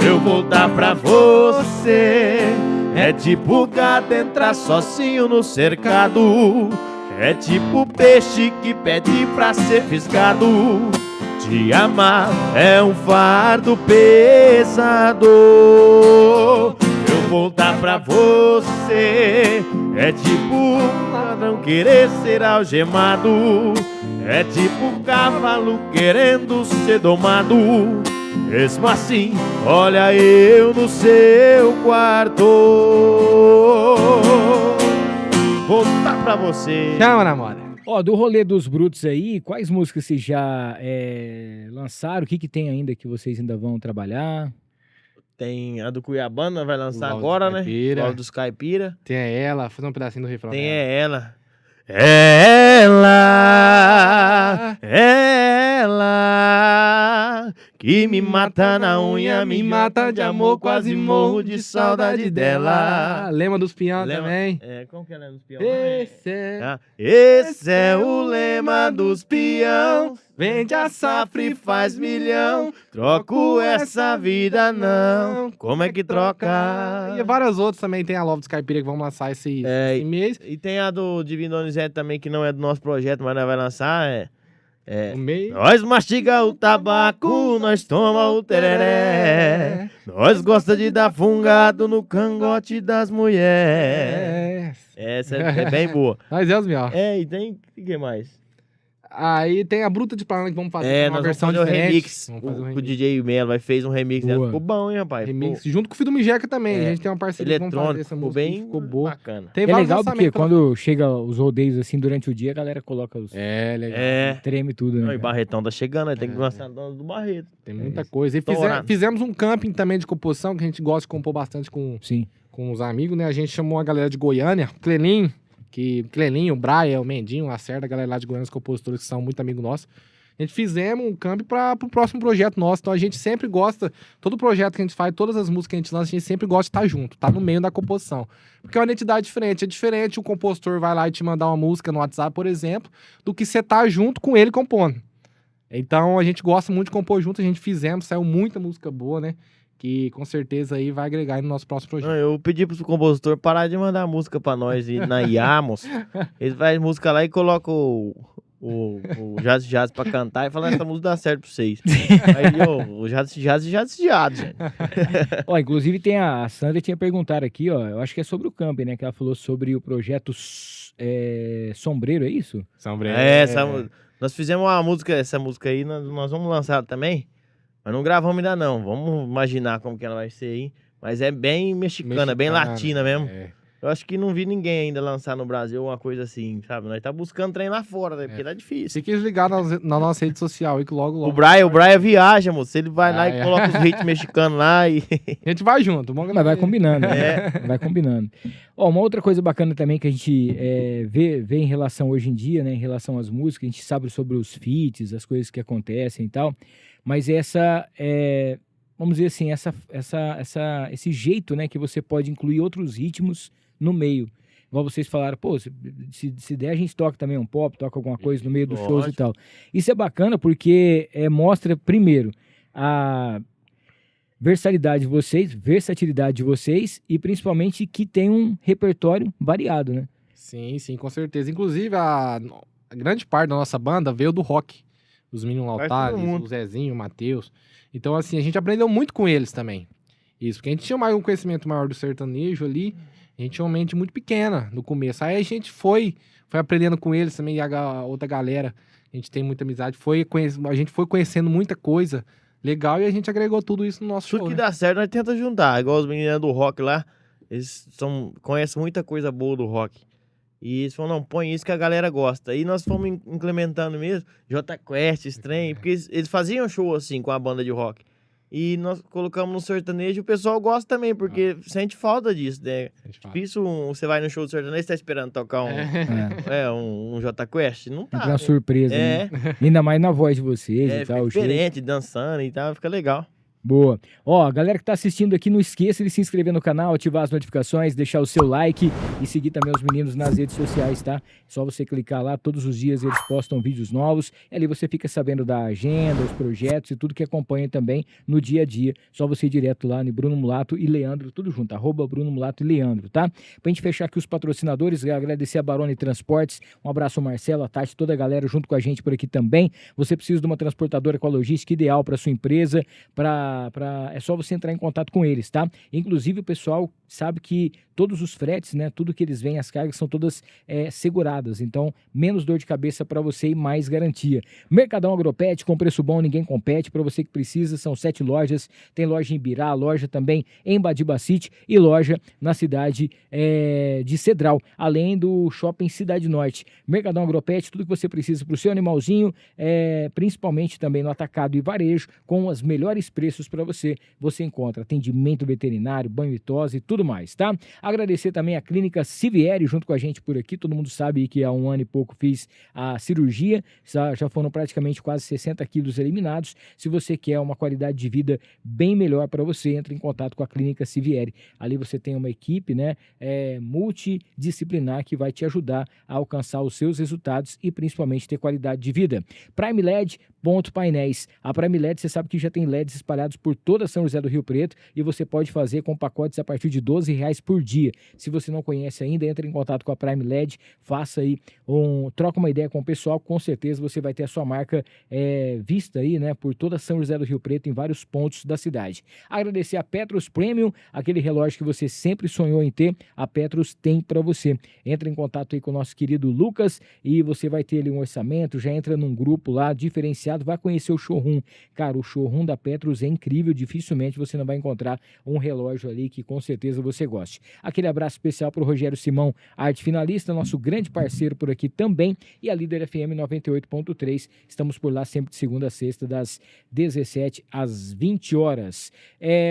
Eu voltar pra você é tipo gato entrar sozinho no cercado. É tipo peixe que pede pra ser fisgado. Te amar é um fardo pesado. Eu voltar pra você é tipo um ladrão querer ser algemado. É tipo cavalo querendo ser domado. Mesmo assim, olha eu no seu quarto. Voltar pra você. Chama, namora. Ó, do rolê dos brutos aí, quais músicas vocês já lançaram? O que que tem ainda que vocês ainda vão trabalhar? Tem a do Cuiabana, vai lançar Laudo agora, dos né? Caipira. Laudo dos Caipira. Tem ela, fazer um pedacinho do refrão. Tem dela. ela. Ela que me mata na unha, me mata de amor, quase morro de saudade dela. Lema dos Pinhão Lema- também. Como que é lema dos peão? Esse Esse é o lema dos peão. vende a safra e faz milhão. Troco essa vida não. Como é que troca? E várias outras também. Tem a Love dos Caipira que vamos lançar esse mês. E tem a do Divino Donizete também, que não é do nosso projeto, mas nós vai lançar. No meio. Nós mastiga o tabaco, nós toma o tereré. Nós gosta de dar fungado no cangote das mulheres. Essa é bem boa. Nós é os melhores. E tem o que mais? Aí tem a Bruta de Planalto que vamos fazer uma Nós versão vamos fazer o diferente. remix. Vamos fazer um O remix. DJ Melo fez um remix dela. Boa. Ficou bom, hein, rapaz? Remix, junto com o Fido Mijeca também. A gente tem uma parceria que vamos fazer Eletrônico. essa Ficou música. bem Ficou boa. bacana. Tem É vários legal porque lançamentos quando chega os rodeios assim durante o dia, a galera coloca os... legal. Treme tudo, Não, né? e cara? Barretão tá chegando, tem que lançar do Barreto. Tem muita coisa. E Estourado. fizemos um camping também de composição, que a gente gosta de compor bastante com Sim. os amigos, né? A gente chamou a galera de Goiânia, Clelinho, o Braia, o Mendinho, o Lacerda, a galera lá de Goiânia, os compositores que são muito amigos nossos. A gente fizemos um camp para o próximo projeto nosso. Então a gente sempre gosta, todo projeto que a gente faz, todas as músicas que a gente lança, a gente sempre gosta de estar junto, tá no meio da composição. Porque é uma identidade diferente. É diferente o compositor vai lá e te mandar uma música no WhatsApp, por exemplo, do que você tá junto com ele compondo. Então a gente gosta muito de compor junto, a gente fizemos, saiu muita música boa, né? Que com certeza aí vai agregar aí no nosso próximo projeto. Eu pedi pro compositor parar de mandar música pra nós e na Iamos. Eles fazem música lá e colocam o Jazz pra cantar e falam, essa música dá certo pra vocês. Aí, o Jazz, gente. Ó, inclusive tem a Sandra tinha perguntado aqui, ó, eu acho que é sobre o camping, né? Que ela falou sobre o projeto Sombreiro, é isso? Nós fizemos uma música, essa música aí, nós vamos lançar também, mas não gravamos ainda não. Vamos imaginar como que ela vai ser aí. Mas é bem mexicana, bem latina mesmo. Eu acho que não vi ninguém ainda lançar no Brasil uma coisa assim, sabe? Nós tá buscando trem lá fora, né? Porque tá difícil. Se quis ligar na nossa rede social aí que logo. O Brian viaja, moço. Ele vai lá e coloca os hits mexicanos lá e... A gente vai junto. Mas vai combinando, né? Vai combinando. Ó, uma outra coisa bacana também que a gente vê em relação hoje em dia, né? Em relação às músicas, a gente sabe sobre os feats, as coisas que acontecem e tal. Mas vamos dizer assim, esse jeito, né? Que você pode incluir outros ritmos no meio. Igual vocês falaram, pô, se der a gente toca também um pop, toca alguma coisa no meio dos shows e tal. Isso é bacana porque mostra, primeiro, a versatilidade de vocês e principalmente que tem um repertório variado, né? Sim, com certeza. Inclusive, a grande parte da nossa banda veio do rock. Os Meninos Lautares, o Zezinho, o Matheus. Então, assim, a gente aprendeu muito com eles também. Isso, porque a gente tinha um conhecimento maior do sertanejo ali. A gente tinha uma mente muito pequena no começo. Aí a gente foi aprendendo com eles também, e a outra galera, a gente tem muita amizade, a gente foi conhecendo muita coisa legal e a gente agregou tudo isso no nosso show. Tudo que né? dá certo, nós tentamos juntar. Igual os meninos do rock lá, eles conhecem muita coisa boa do rock. E eles falaram, não, põe isso que a galera gosta. E nós fomos implementando mesmo, J Quest, esse trem, porque eles faziam show assim com a banda de rock. E nós colocamos no sertanejo e o pessoal gosta também, porque sente falta disso, né? Difícil você vai no show do sertanejo e tá esperando tocar um J Quest. Não tá. É uma surpresa, né? Ainda mais na voz de vocês e tal. Diferente, dançando e tal, fica legal. Boa. Ó, galera que tá assistindo aqui, não esqueça de se inscrever no canal, ativar as notificações, deixar o seu like e seguir também os meninos nas redes sociais, tá? É só você clicar lá, todos os dias eles postam vídeos novos, e ali você fica sabendo da agenda, os projetos e tudo que acompanha também no dia a dia. Só você ir direto lá no Bruno Mulato e Leandro, tudo junto, @Bruno Mulato e Leandro, tá? Pra gente fechar aqui os patrocinadores, agradecer a Barone Transportes, um abraço ao Marcelo, a Tati, toda a galera junto com a gente por aqui também. Você precisa de uma transportadora com a logística ideal para sua empresa, é só você entrar em contato com eles, tá? Inclusive o pessoal sabe que todos os fretes, né, tudo que eles vêm, as cargas são todas seguradas, então menos dor de cabeça para você e mais garantia. Mercadão Agropet, com preço bom, ninguém compete, para você que precisa, são 7 lojas, tem loja em Ibirá, loja também em Badibacite e loja na cidade de Cedral, além do shopping Cidade Norte. Mercadão Agropet, tudo que você precisa para o seu animalzinho, principalmente também no atacado e varejo, com os melhores preços para você encontra atendimento veterinário, banho e tosse e tudo mais, tá? Agradecer também a Clínica Sivieri junto com a gente por aqui, todo mundo sabe que há 1 ano e pouco fiz a cirurgia, já foram praticamente quase 60 quilos eliminados. Se você quer uma qualidade de vida bem melhor para você, entre em contato com a Clínica Sivieri. Ali você tem uma equipe, né, multidisciplinar que vai te ajudar a alcançar os seus resultados e principalmente ter qualidade de vida. Prime LED, ponto painéis. A Prime LED, você sabe que já tem LEDs espalhados por toda São José do Rio Preto e você pode fazer com pacotes a partir de R$12 por dia. dia. Se você não conhece ainda, entre em contato com a Prime LED, faça aí, troca uma ideia com o pessoal, com certeza você vai ter a sua marca vista aí, né, por toda São José do Rio Preto, em vários pontos da cidade. Agradecer a Petros Premium, aquele relógio que você sempre sonhou em ter, a Petros tem para você. Entra em contato aí com o nosso querido Lucas e você vai ter ali um orçamento, já entra num grupo lá diferenciado, vai conhecer o showroom. Cara, o showroom da Petros é incrível, dificilmente você não vai encontrar um relógio ali que com certeza você goste. Aquele abraço especial para o Rogério Simão, arte finalista, nosso grande parceiro por aqui também, e a Líder FM 98.3. Estamos por lá sempre de segunda a sexta, das 17 às 20 horas.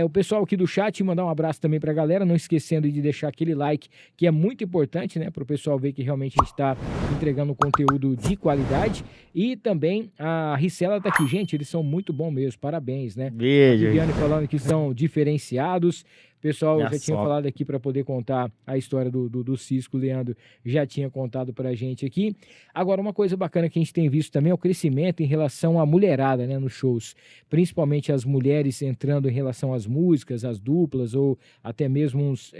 O pessoal aqui do chat, mandar um abraço também para a galera, não esquecendo de deixar aquele like, que é muito importante, né, para o pessoal ver que realmente a gente está entregando conteúdo de qualidade. E também a Ricela tá aqui, gente, eles são muito bons mesmo, parabéns, né? Beijo. A Viviane falando que são diferenciados. O pessoal Já já tinha falado aqui para poder contar a história do Cisco, o Leandro já tinha contado pra gente aqui. Agora, uma coisa bacana que a gente tem visto também é o crescimento em relação à mulherada, né, nos shows. Principalmente as mulheres entrando em relação às músicas, às duplas, ou até mesmo uns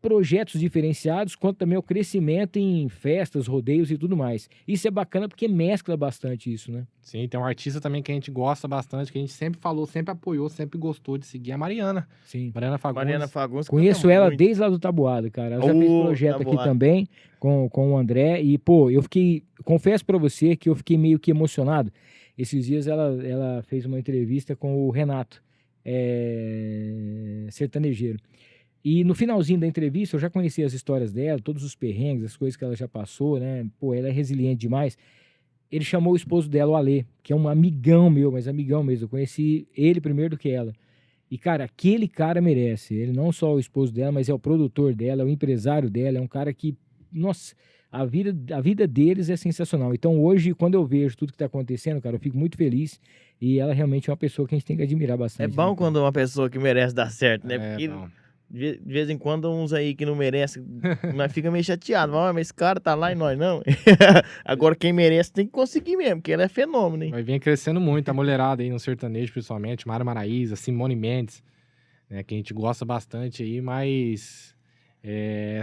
projetos diferenciados, quanto também o crescimento em festas, rodeios e tudo mais. Isso é bacana porque mescla bastante isso, né? Sim, tem um artista também que a gente gosta bastante, que a gente sempre falou, sempre apoiou, sempre gostou de seguir, a Mariana. Sim. Mariana Fagundes. Mariana Fagundes. Conheço canta ela muito. desde lá do Tabuado, cara. Ela já fez projeto aqui Tabuado. também com o André. E, pô, confesso pra você que eu fiquei meio que emocionado. Esses dias ela fez uma entrevista com o Renato, sertanejeiro. E no finalzinho da entrevista, eu já conheci as histórias dela, todos os perrengues, as coisas que ela já passou, né? Pô, ela é resiliente demais. Ele chamou o esposo dela, o Alê, que é um amigão meu, mas amigão mesmo. Eu conheci ele primeiro do que ela. E, cara, aquele cara merece. Ele não só o esposo dela, mas é o produtor dela, é o empresário dela, é um cara que, nossa, a vida deles é sensacional. Então, hoje, quando eu vejo tudo que tá acontecendo, cara, eu fico muito feliz. E ela realmente é uma pessoa que a gente tem que admirar bastante. É bom né, quando uma pessoa que merece dar certo, né? Porque bom. de vez em quando uns aí que não merecem, nós fica meio chateado. Mas esse cara tá lá e nós não. Agora quem merece tem que conseguir mesmo, porque ela é fenômeno, hein? Vai vir crescendo muito a mulherada aí no sertanejo, principalmente, Mara Maraíza, Simone Mendes, né, que a gente gosta bastante aí, mas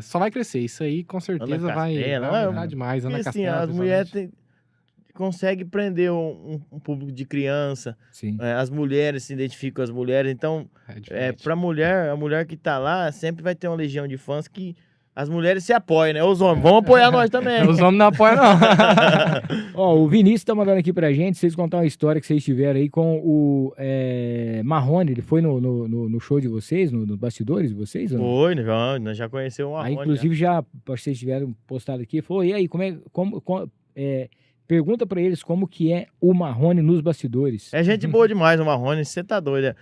só vai crescer. Isso aí com certeza vai aumentar demais. Ana Porque, assim, Castela, as mulheres conseguem prender um público de criança. Sim. As mulheres se identificam com as mulheres. Então, pra mulher, a mulher que tá lá sempre vai ter uma legião de fãs que as mulheres se apoiam, né? Os homens, vão apoiar nós também. Os homens não apoiam, não. Ó, o Vinícius tá mandando aqui pra gente, vocês contar uma história que vocês tiveram aí com o Marrone. Ele foi no show de vocês, nos bastidores de vocês? Ou não? Foi, nós já conhecemos o Aí, Marrone. inclusive, já vocês tiveram postado aqui, falou, e aí, pergunta pra eles como que é o Marrone nos bastidores. É gente boa demais, o Marrone, você tá doido.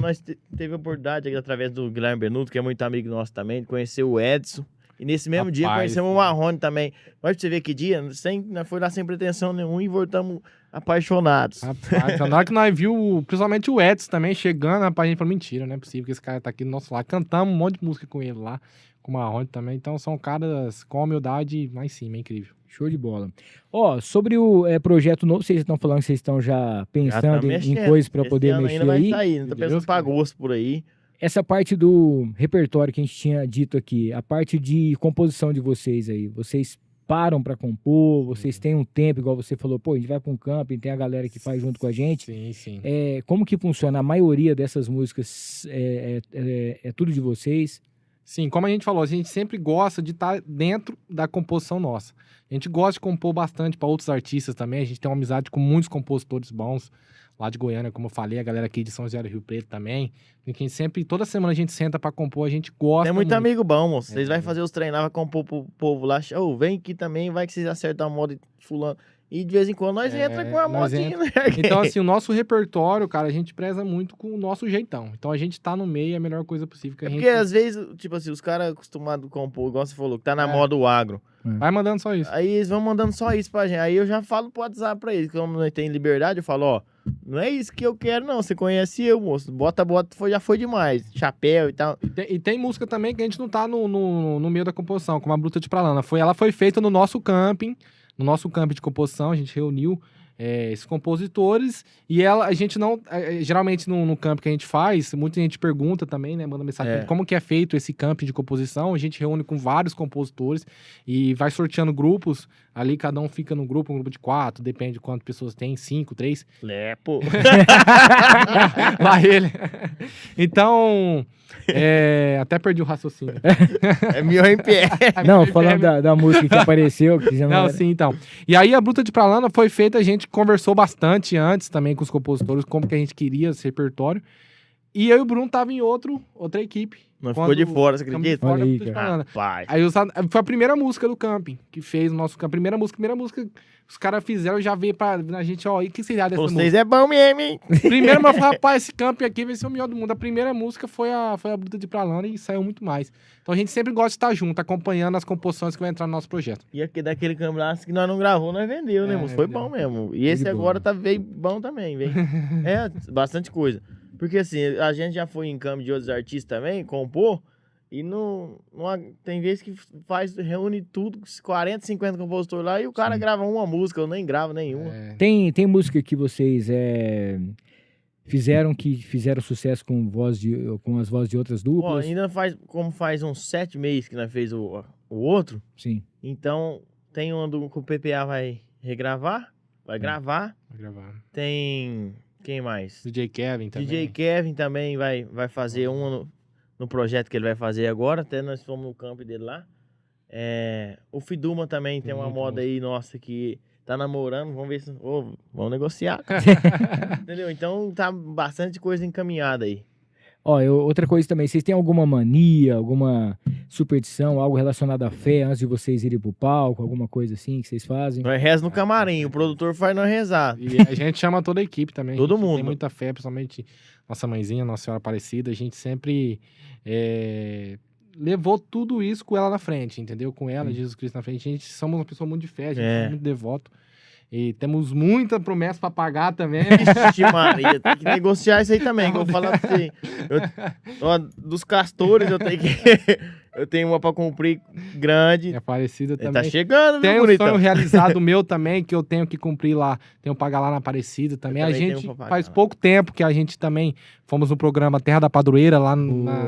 Nós teve a oportunidade, através do Guilherme Benuto, que é muito amigo nosso também, de conhecer o Edson. E nesse mesmo dia conhecemos o Marrone também. Mas pra você ver que dia, nós foi lá sem pretensão nenhuma e voltamos apaixonados. Rapaz, na hora que nós viu, principalmente o Edson também chegando, rapaz, a gente falou, mentira, não é possível que esse cara tá aqui do nosso lado. Cantamos um monte de música com ele lá, com o Marrone também. Então são caras com humildade lá em cima, é incrível. Show de bola. Ó, sobre o projeto novo, vocês estão falando que vocês estão já pensando em coisas para poder mexer ainda vai aí. sair, não tá pensando pra agosto por aí. Essa parte do repertório que a gente tinha dito aqui, a parte de composição de vocês aí, vocês param para compor, vocês têm um tempo, igual você falou, pô, a gente vai para um camping, tem a galera que faz junto com a gente. Sim, sim. Como que funciona? A maioria dessas músicas é tudo de vocês? Sim, como a gente falou, a gente sempre gosta de estar dentro da composição nossa. A gente gosta de compor bastante para outros artistas também. A gente tem uma amizade com muitos compositores bons lá de Goiânia, como eu falei, a galera aqui de São José do Rio Preto também. E que a gente sempre, toda semana a gente senta para compor, a gente gosta. Tem muito amigo bom, moço. Vocês vão fazer os treinar, vai compor pro povo lá. Vem aqui também, vai que vocês acertam a moda de fulano. E de vez em quando nós entramos com a modinha, né? Então, assim, o nosso repertório, cara, a gente preza muito com o nosso jeitão. Então, a gente tá no meio, é a melhor coisa possível que a gente... Porque, às vezes, tipo assim, os caras acostumados a compor, igual você falou, que tá na moda o agro. Vai mandando só isso. Aí eles vão mandando só isso pra gente. Aí eu já falo pro WhatsApp pra eles, como nós tem liberdade, eu falo, ó, não é isso que eu quero, não. Você conhece eu, moço. Bota, já foi demais. Chapéu e tal. E tem música também que a gente não tá no meio da composição, como a Bruta de Pralana. Ela foi feita no nosso camping de composição, a gente reuniu esses compositores, e a gente não, geralmente no camp que a gente faz, muita gente pergunta também, né, manda mensagem, como que é feito esse camp de composição, a gente reúne com vários compositores e vai sorteando grupos, ali cada um fica no grupo, um grupo de 4, depende de quantas pessoas tem, 5, 3. Lepo. Lá ele. Então, até perdi o raciocínio. É meu em pé. Não, falando da música que apareceu. Que já não, sim, então. E aí a Bruta de Pralana foi feita, a gente conversou bastante antes também com os compositores, como que a gente queria esse repertório. E eu e o Bruno tava em outra equipe. Não ficou de fora, você ficamos de acredita? fora da Olha aí, Bruta de cara. Pralana. Rapaz. Aí foi a primeira música do camping que fez o nosso. A primeira música os caras fizeram, já veio pra gente, ó, e o que vocês acham dessa Vocês música? é bom mesmo, hein? Primeiro, mas eu falei, rapaz, esse camping aqui vai ser o melhor do mundo. A primeira música foi a Bruta de Pralana e saiu muito mais. Então a gente sempre gosta de estar junto, acompanhando as composições que vai entrar no nosso projeto. E aqui daquele campeonato que nós não gravou, nós vendeu, né, moço? Foi vendeu. bom mesmo. E esse agora veio bom também, veio. Bastante coisa. Porque assim, a gente já foi em campo de outros artistas também, compor, e tem vezes que reúne tudo, 40, 50 compositores lá, e o cara grava uma música, eu nem gravo nenhuma. Tem música que vocês fizeram sucesso com as vozes de outras Ó, duplas? ainda faz uns 7 meses que nós fez o outro, Sim. então tem um que o PPA vai regravar, vai gravar, Vou gravar. tem... Quem mais? DJ Kevin também. DJ Kevin também vai fazer no projeto que ele vai fazer agora, até nós fomos no campo dele lá. O Fiduma também tem uma muita moda aí, nossa, que tá namorando, vamos ver se... vamos negociar. Entendeu? Então tá bastante coisa encaminhada aí. Ó, outra coisa também, vocês têm alguma mania, alguma superstição, algo relacionado à fé antes de vocês irem pro palco, alguma coisa assim que vocês fazem? Nós reza no camarim, o produtor faz nós rezar. E a gente chama toda a equipe também. Todo A gente mundo. Tem muita fé, principalmente nossa mãezinha, Nossa Senhora Aparecida. A gente sempre levou tudo isso com ela na frente, entendeu? Com ela, Jesus Cristo na frente. A gente somos uma pessoa muito de fé, a gente é muito devoto. E temos muita promessa pra pagar também. Vixe Maria, tem que negociar isso aí também, que eu vou falar pra você. Dos castores, eu tenho uma pra cumprir grande. Aparecida Ele também. tá chegando, Tem viu, um bonitão? sonho realizado meu também, que eu tenho que cumprir lá. Tenho que pagar lá na Aparecida também. Eu A também gente tenho pra pagar faz lá. pouco tempo que a gente também fomos no programa Terra da Padroeira, lá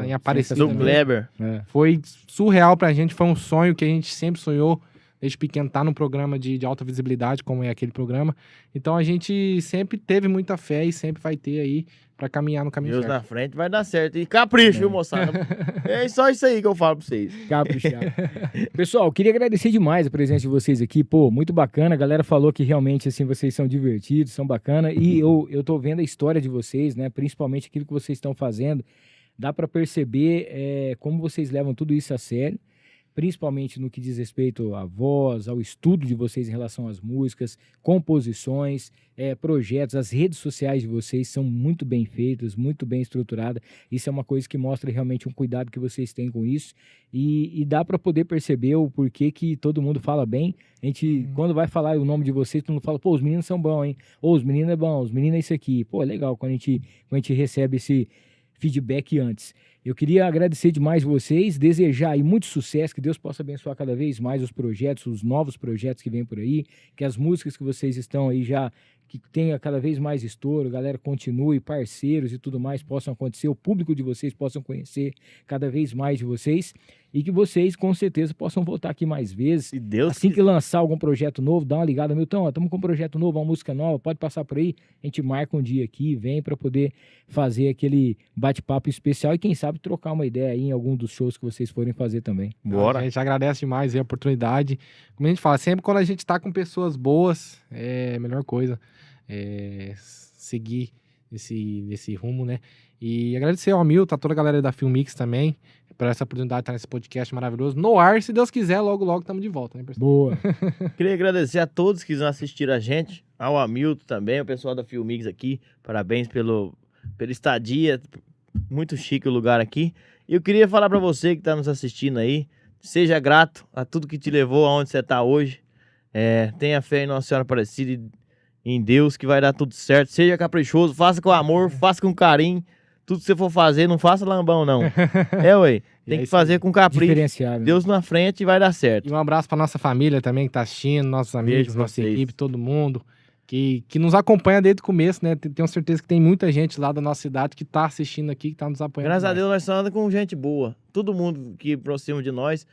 em Aparecida. Do também. Kleber. Foi surreal pra gente, foi um sonho que a gente sempre sonhou. Desde pequeno tá num programa de alta visibilidade, como é aquele programa. Então a gente sempre teve muita fé e sempre vai ter aí pra caminhar no caminho Deus certo. na frente vai dar certo. E capricho, viu, moçada? É só isso aí que eu falo pra vocês. Caprichado. Pessoal, queria agradecer demais a presença de vocês aqui. Pô, muito bacana. A galera falou que realmente, assim, vocês são divertidos, são bacana. E eu tô vendo a história de vocês, né? Principalmente aquilo que vocês estão fazendo. Dá pra perceber como vocês levam tudo isso a sério. Principalmente no que diz respeito à voz, ao estudo de vocês em relação às músicas, composições, projetos, as redes sociais de vocês são muito bem feitas, muito bem estruturadas. Isso é uma coisa que mostra realmente um cuidado que vocês têm com isso e dá para poder perceber o porquê que todo mundo fala bem. A gente, quando vai falar o nome de vocês, todo mundo fala, pô, os meninos são bons, hein? Ou os meninos é bom, os meninos é isso aqui. Pô, é legal quando a gente recebe esse feedback antes. Eu queria agradecer demais vocês, desejar aí muito sucesso, que Deus possa abençoar cada vez mais os projetos, os novos projetos que vêm por aí, que as músicas que vocês estão aí já, que tenha cada vez mais estouro, galera continue, parceiros e tudo mais possam acontecer, o público de vocês possam conhecer cada vez mais de vocês e que vocês com certeza possam voltar aqui mais vezes. Se Deus Assim que lançar algum projeto novo, dá uma ligada, Milton, estamos com um projeto novo, uma música nova, pode passar por aí, a gente marca um dia aqui, vem para poder fazer aquele bate-papo especial e quem sabe trocar uma ideia aí em algum dos shows que vocês forem fazer também. Bora. A gente agradece demais a oportunidade. Como a gente fala, sempre quando a gente tá com pessoas boas, é a melhor coisa. Seguir nesse rumo, né? E agradecer ao Milton, a toda a galera da Filmix também, por essa oportunidade de estar nesse podcast maravilhoso. No ar, se Deus quiser, logo, logo estamos de volta, né, pessoal? Boa. Queria agradecer a todos que assistiram a gente, ao Hamilton também, o pessoal da Filmix aqui. Parabéns pela estadia, muito chique o lugar aqui. E eu queria falar pra você que tá nos assistindo aí, seja grato a tudo que te levou aonde você tá hoje. Tenha fé em Nossa Senhora Aparecida e em Deus que vai dar tudo certo. Seja caprichoso, faça com amor, faça com carinho. Tudo que você for fazer, não faça lambão, não. Ué. Tem que fazer com capricho. Diferenciado. Deus na frente e vai dar certo. E um abraço pra nossa família também que tá assistindo, nossos amigos, Beijo pra nossa vocês. equipe, todo mundo. que nos acompanha desde o começo, né? Tenho certeza que tem muita gente lá da nossa cidade que tá assistindo aqui, que tá nos apoiando. Graças a Deus nós só andamos com gente boa. Todo mundo que aproxima de nós.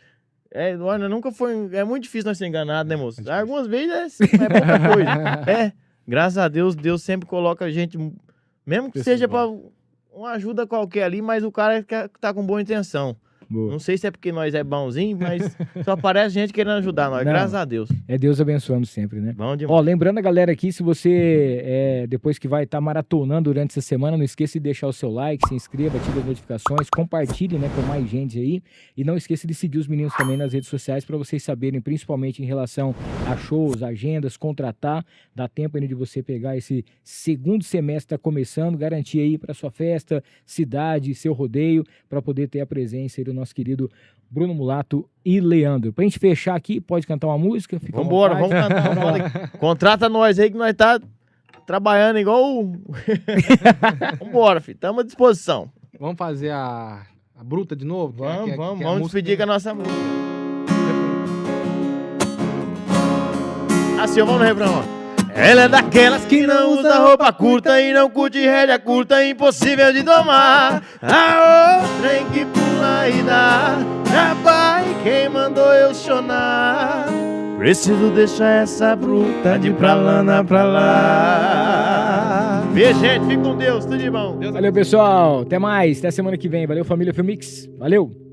Olha, nunca foi. É muito difícil nós ser enganados, né, moço? Algumas vezes é pouca coisa. Graças a Deus, Deus sempre coloca a gente, mesmo que seja pra uma ajuda qualquer ali, mas o cara tá com boa intenção. Boa. Não sei se é porque nós é bonzinho, mas só aparece gente querendo ajudar nós, Não, graças a Deus. É Deus abençoando sempre, né? Bom demais. Ó, lembrando a galera aqui, se você, depois que vai estar maratonando durante essa semana, não esqueça de deixar o seu like, se inscreva, ative as notificações, compartilhe, né, com mais gente aí. E não esqueça de seguir os meninos também nas redes sociais para vocês saberem, principalmente em relação a shows, agendas, contratar. Dá tempo ainda de você pegar esse segundo semestre que tá começando, garantir aí para sua festa, cidade, seu rodeio, para poder ter a presença aí do nosso querido Bruno Mulato e Leandro. Pra gente fechar aqui, pode cantar uma música? Fica à Vambora, vontade. vamos cantar uma moda. Contrata nós aí que nós tá trabalhando igual. Vambora, filho. Estamos à disposição. Vamos fazer a bruta de novo? Vamos despedir com a nossa música. Assim, vamos no refrão, ó. Ela é daquelas que não usa roupa curta e não curte rédea curta, impossível de domar. A outra em que pula e dá, já vai quem mandou eu chorar. Preciso deixar essa bruta de pra lá, pra lá. Beijo, gente, fique com Deus, tudo de bom. Valeu, pessoal. Até mais. Até semana que vem. Valeu, família Filmix. Valeu.